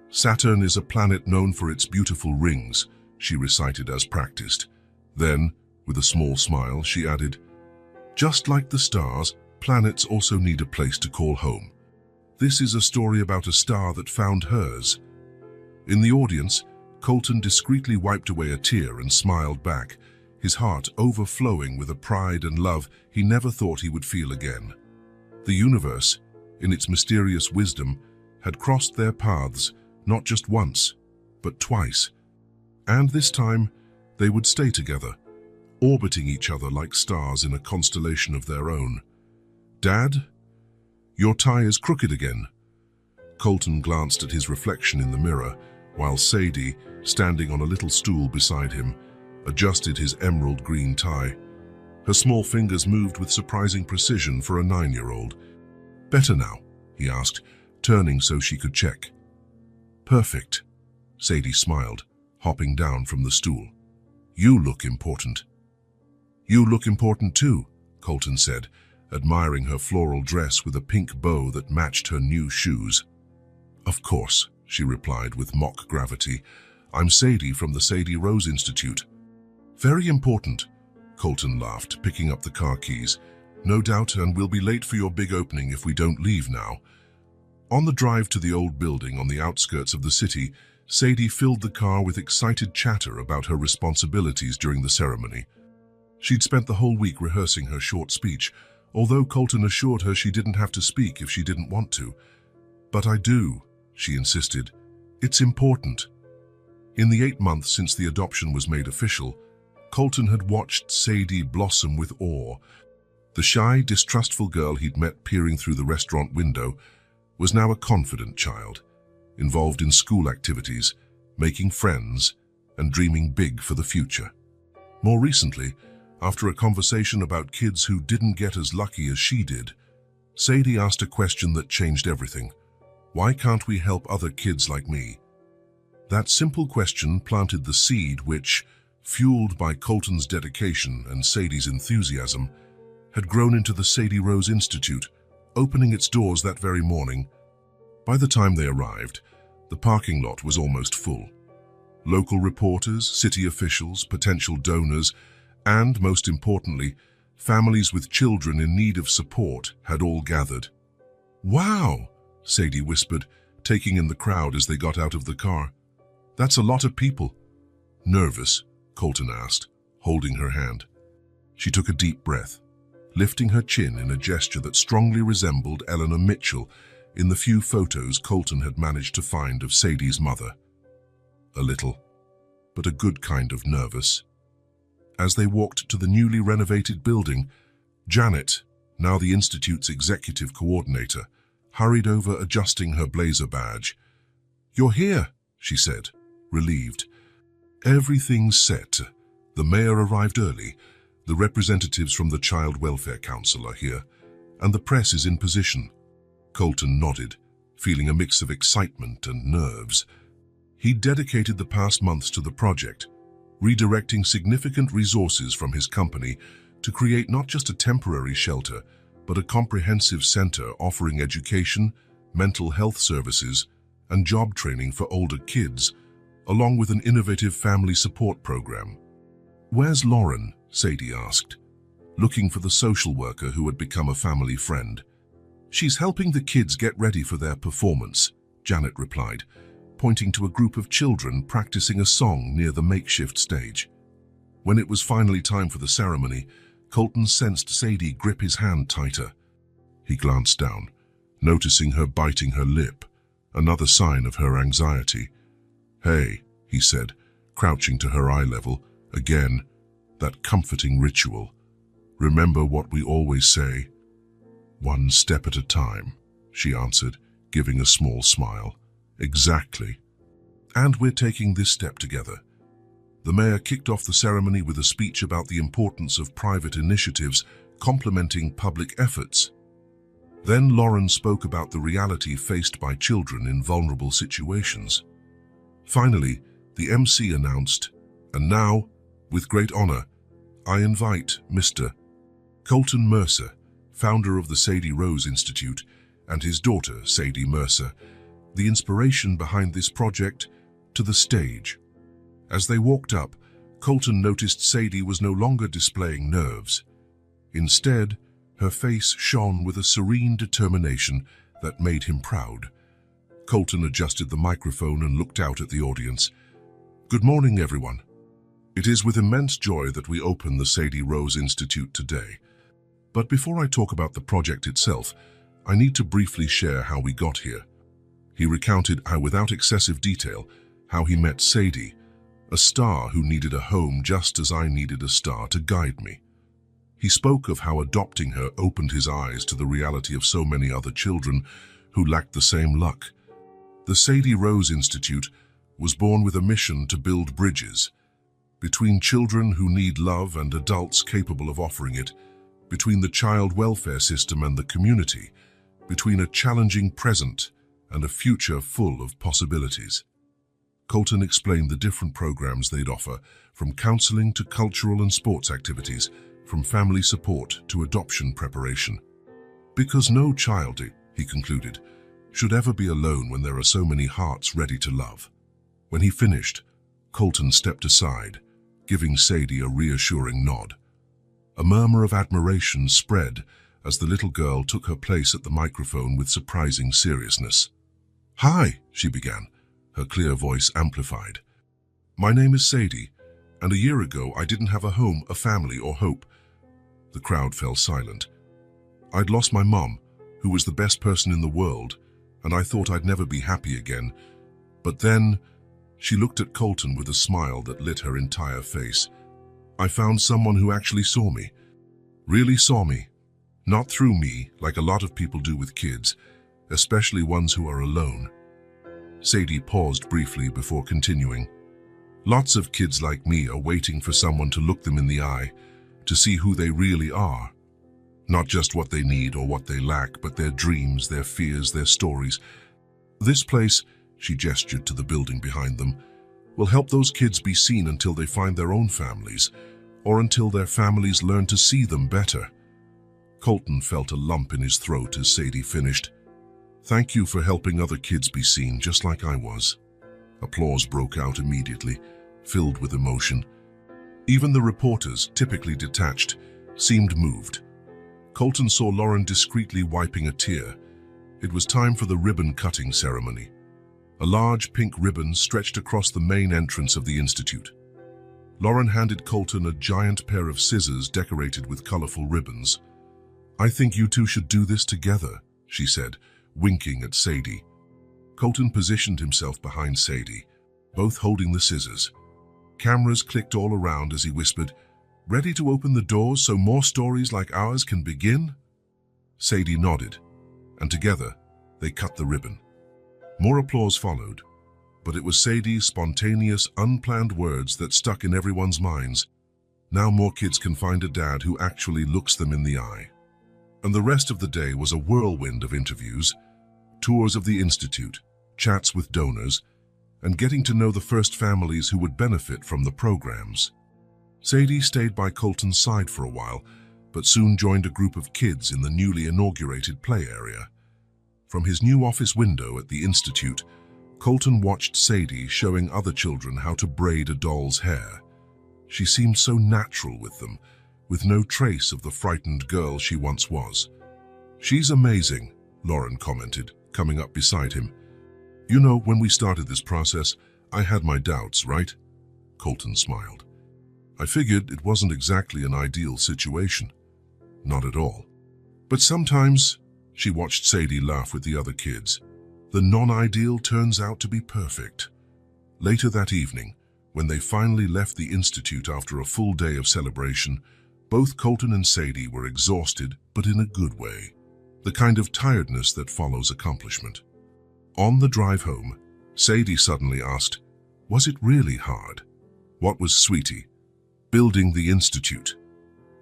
"Saturn is a planet known for its beautiful rings," she recited as practiced. Then, with a small smile, she added, "Just like the stars, planets also need a place to call home. This is a story about a star that found hers." In the audience, Colton discreetly wiped away a tear and smiled back, his heart overflowing with a pride and love he never thought he would feel again. The universe, in its mysterious wisdom, had crossed their paths not just once, but twice. And this time, they would stay together, orbiting each other like stars in a constellation of their own. "Dad, your tie is crooked again." Colton glanced at his reflection in the mirror, while Sadie, standing on a little stool beside him, adjusted his emerald green tie. Her small fingers moved with surprising precision for a 9-year-old. "Better now?" he asked, turning so she could check. "Perfect," Sadie smiled, hopping down from the stool. "You look important." "You look important too," Colton said, admiring her floral dress with a pink bow that matched her new shoes. "Of course," she replied with mock gravity. "I'm Sadie from the Sadie Rose Institute." "Very important," Colton laughed, picking up the car keys. "No doubt, and we'll be late for your big opening if we don't leave now." On the drive to the old building on the outskirts of the city, Sadie filled the car with excited chatter about her responsibilities during the ceremony. She'd spent the whole week rehearsing her short speech, although Colton assured her she didn't have to speak if she didn't want to. "But I do," she insisted. "It's important." In the 8 months since the adoption was made official, Colton had watched Sadie blossom with awe. The shy, distrustful girl he'd met peering through the restaurant window was now a confident child, involved in school activities, making friends, and dreaming big for the future. More recently, after a conversation about kids who didn't get as lucky as she did, Sadie asked a question that changed everything. Why can't we help other kids like me? That simple question planted the seed which, fueled by Colton's dedication and Sadie's enthusiasm, had grown into the Sadie Rose Institute, opening its doors that very morning. By the time they arrived, the parking lot was almost full. Local reporters, city officials, potential donors, and, most importantly, families with children in need of support had all gathered. "Wow," Sadie whispered, taking in the crowd as they got out of the car. "That's a lot of people." "Nervous?" Colton asked, holding her hand. She took a deep breath, lifting her chin in a gesture that strongly resembled Eleanor Mitchell in the few photos Colton had managed to find of Sadie's mother. A little, but a good kind of nervous. As they walked to the newly renovated building, Janet, now the Institute's executive coordinator, hurried over adjusting her blazer badge. "You're here," she said, relieved. "Everything's set. The mayor arrived early, the representatives from the Child Welfare Council are here, and the press is in position." Colton nodded, feeling a mix of excitement and nerves. He'd dedicated the past months to the project, redirecting significant resources from his company to create not just a temporary shelter, but a comprehensive center offering education, mental health services, and job training for older kids, along with an innovative family support program. "Where's Lauren?" Sadie asked, looking for the social worker who had become a family friend. "She's helping the kids get ready for their performance," Janet replied, pointing to a group of children practicing a song near the makeshift stage. When it was finally time for the ceremony, Colton sensed Sadie grip his hand tighter. He glanced down, noticing her biting her lip, another sign of her anxiety. "Hey," he said, crouching to her eye level, again, that comforting ritual. "Remember what we always say?" "One step at a time," she answered, giving a small smile. "Exactly. And we're taking this step together." The mayor kicked off the ceremony with a speech about the importance of private initiatives complementing public efforts. Then Lauren spoke about the reality faced by children in vulnerable situations. Finally, the MC announced, "And now, with great honor, I invite Mr. Colton Mercer, founder of the Sadie Rose Institute, and his daughter, Sadie Mercer, the inspiration behind this project, to the stage." As they walked up, Colton noticed Sadie was no longer displaying nerves. Instead, her face shone with a serene determination that made him proud. Colton adjusted the microphone and looked out at the audience. "Good morning, everyone. It is with immense joy that we open the Sadie Rose Institute today. But before I talk about the project itself, I need to briefly share how we got here." He recounted how, without excessive detail, how he met Sadie, a star who needed a home just as I needed a star to guide me. He spoke of how adopting her opened his eyes to the reality of so many other children who lacked the same luck. The Sadie Rose Institute was born with a mission to build bridges between children who need love and adults capable of offering it, between the child welfare system and the community, between a challenging present and a future full of possibilities. Colton explained the different programs they'd offer, from counseling to cultural and sports activities, from family support to adoption preparation. "Because no child," he concluded, "should ever be alone when there are so many hearts ready to love." When he finished, Colton stepped aside, giving Sadie a reassuring nod. A murmur of admiration spread as the little girl took her place at the microphone with surprising seriousness. "Hi," she began, her clear voice amplified. "My name is Sadie, and a year ago I didn't have a home, a family, or hope." The crowd fell silent. "I'd lost my mom, who was the best person in the world, and I thought I'd never be happy again. But then," she looked at Colton with a smile that lit her entire face, "I found someone who actually saw me, really saw me, Not through me, like a lot of people do with kids, especially ones who are alone. Sadie paused briefly before continuing. Lots of kids like me are waiting for someone to look them in the eye, to see who they really are. Not just what they need or what they lack, but their dreams, their fears, their stories. This place, she gestured to the building behind them, will help those kids be seen until they find their own families, or until their families learn to see them better. Colton felt a lump in his throat as Sadie finished. Thank you for helping other kids be seen, just like I was. Applause broke out immediately, filled with emotion. Even the reporters, typically detached, seemed moved. Colton saw Lauren discreetly wiping a tear. It was time for the ribbon-cutting ceremony. A large pink ribbon stretched across the main entrance of the institute. Lauren handed Colton a giant pair of scissors decorated with colorful ribbons. I think you two should do this together, she said, winking at Sadie. Colton positioned himself behind Sadie, both holding the scissors. Cameras clicked all around as he whispered, "Ready to open the doors so more stories like ours can begin?" Sadie nodded, and together they cut the ribbon. More applause followed, but it was Sadie's spontaneous, unplanned words that stuck in everyone's minds. Now more kids can find a dad who actually looks them in the eye. And the rest of the day was a whirlwind of interviews, tours of the institute, chats with donors, and getting to know the first families who would benefit from the programs. Sadie stayed by Colton's side for a while, but soon joined a group of kids in the newly inaugurated play area. From his new office window at the institute, Colton watched Sadie showing other children how to braid a doll's hair. She seemed so natural with them, with no trace of the frightened girl she once was. "She's amazing," Lauren commented, coming up beside him. "You know, when we started this process, I had my doubts, right?" Colton smiled. "I figured it wasn't exactly an ideal situation." "Not at all. But sometimes," she watched Sadie laugh with the other kids, "the non-ideal turns out to be perfect." Later that evening, when they finally left the institute after a full day of celebration, both Colton and Sadie were exhausted, but in a good way. The kind of tiredness that follows accomplishment. On the drive home, Sadie suddenly asked, "Was it really hard?" "What was, sweetie?" "Building the institute."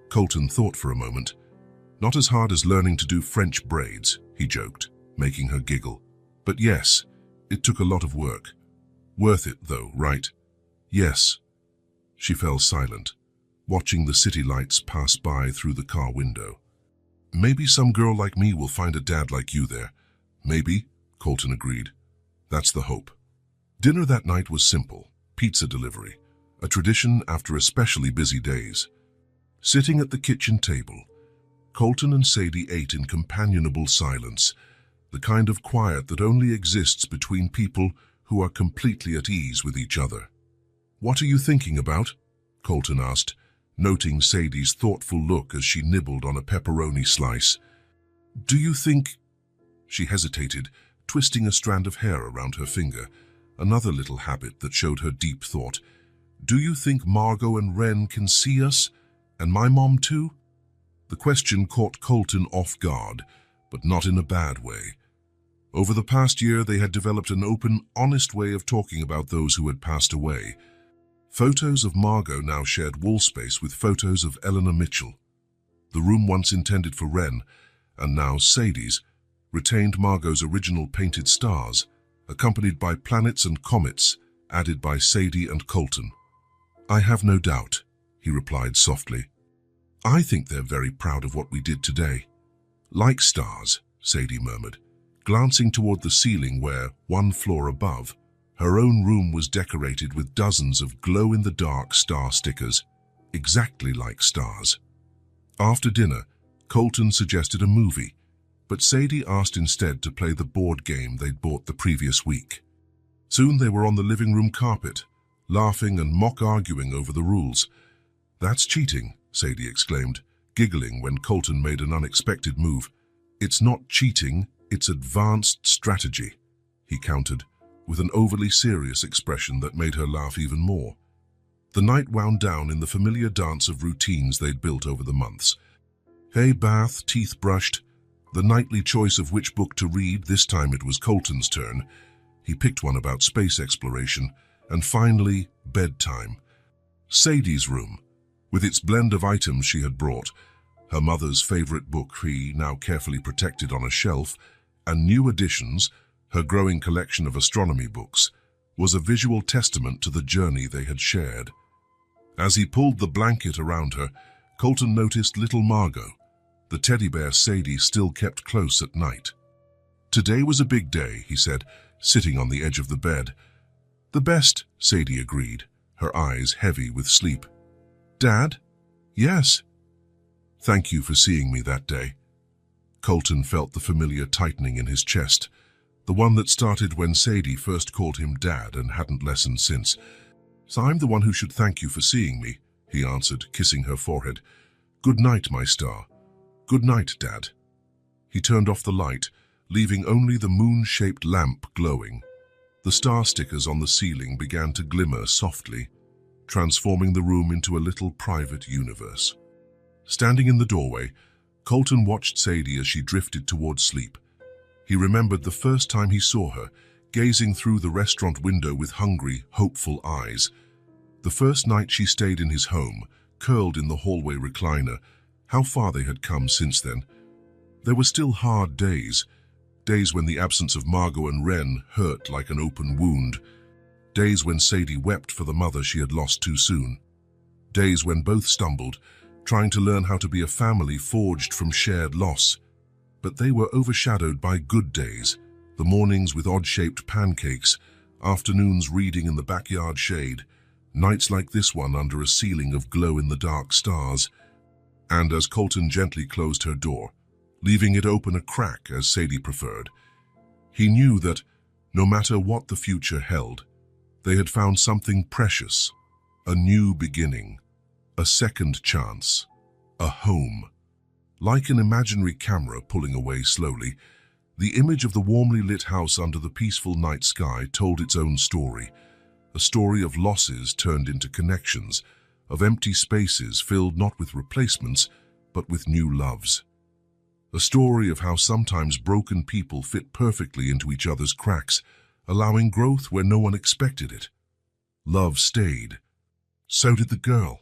Colton thought for a moment. "Not as hard as learning to do French braids," he joked, making her giggle. "But yes, it took a lot of work. Worth it, though, right?" "Yes." She fell silent, watching the city lights pass by through the car window. "Maybe some girl like me will find a dad like you there." "Maybe," Colton agreed. "That's the hope." Dinner that night was simple, pizza delivery, a tradition after especially busy days. Sitting at the kitchen table, Colton and Sadie ate in companionable silence, the kind of quiet that only exists between people who are completely at ease with each other. "What are you thinking about?" Colton asked, noting Sadie's thoughtful look as she nibbled on a pepperoni slice. "Do you think—" She hesitated, twisting a strand of hair around her finger, another little habit that showed her deep thought. "Do you think Margot and Ren can see us? And my mom too?" The question caught Colton off guard, but not in a bad way. Over the past year, they had developed an open, honest way of talking about those who had passed away. Photos of Margot now shared wall space with photos of Eleanor Mitchell. The room once intended for Ren, and now Sadie's, retained Margot's original painted stars, accompanied by planets and comets, added by Sadie and Colton. "I have no doubt," he replied softly. "I think they're very proud of what we did today." "Like stars," Sadie murmured, glancing toward the ceiling where, one floor above, her own room was decorated with dozens of glow-in-the-dark star stickers, exactly like stars. After dinner, Colton suggested a movie, but Sadie asked instead to play the board game they'd bought the previous week. Soon they were on the living room carpet, laughing and mock-arguing over the rules. "That's cheating," Sadie exclaimed, giggling when Colton made an unexpected move. "It's not cheating, it's advanced strategy," he countered, with an overly serious expression that made her laugh even more. The night wound down in the familiar dance of routines they'd built over the months. Hay bath, teeth brushed, the nightly choice of which book to read. This time it was Colton's turn. He picked one about space exploration, and finally, bedtime. Sadie's room, with its blend of items she had brought, her mother's favorite book he now carefully protected on a shelf, and new additions, her growing collection of astronomy books, was a visual testament to the journey they had shared. As he pulled the blanket around her, Colton noticed little Margot, the teddy bear Sadie still kept close at night. "Today was a big day," he said, sitting on the edge of the bed. "The best," Sadie agreed, her eyes heavy with sleep. "Dad?" "Yes." "Thank you for seeing me that day." Colton felt the familiar tightening in his chest, the one that started when Sadie first called him Dad and hadn't lessened since. "So I'm the one who should thank you for seeing me," he answered, kissing her forehead. "Good night, my star." "Good night, Dad." He turned off the light, leaving only the moon-shaped lamp glowing. The star stickers on the ceiling began to glimmer softly, transforming the room into a little private universe. Standing in the doorway, Colton watched Sadie as she drifted towards sleep. He remembered the first time he saw her, gazing through the restaurant window with hungry, hopeful eyes. The first night she stayed in his home, curled in the hallway recliner. How far they had come since then. There were still hard days, days when the absence of Margot and Wren hurt like an open wound, days when Sadie wept for the mother she had lost too soon, days when both stumbled, trying to learn how to be a family forged from shared loss. But they were overshadowed by good days, the mornings with odd-shaped pancakes, afternoons reading in the backyard shade, nights like this one under a ceiling of glow-in-the-dark stars. And as Colton gently closed her door, leaving it open a crack as Sadie preferred, he knew that, no matter what the future held, they had found something precious, a new beginning, a second chance, a home. Like an imaginary camera pulling away slowly, the image of the warmly lit house under the peaceful night sky told its own story, a story of losses turned into connections, of empty spaces filled not with replacements, but with new loves. A story of how sometimes broken people fit perfectly into each other's cracks, allowing growth where no one expected it. Love stayed. So did the girl.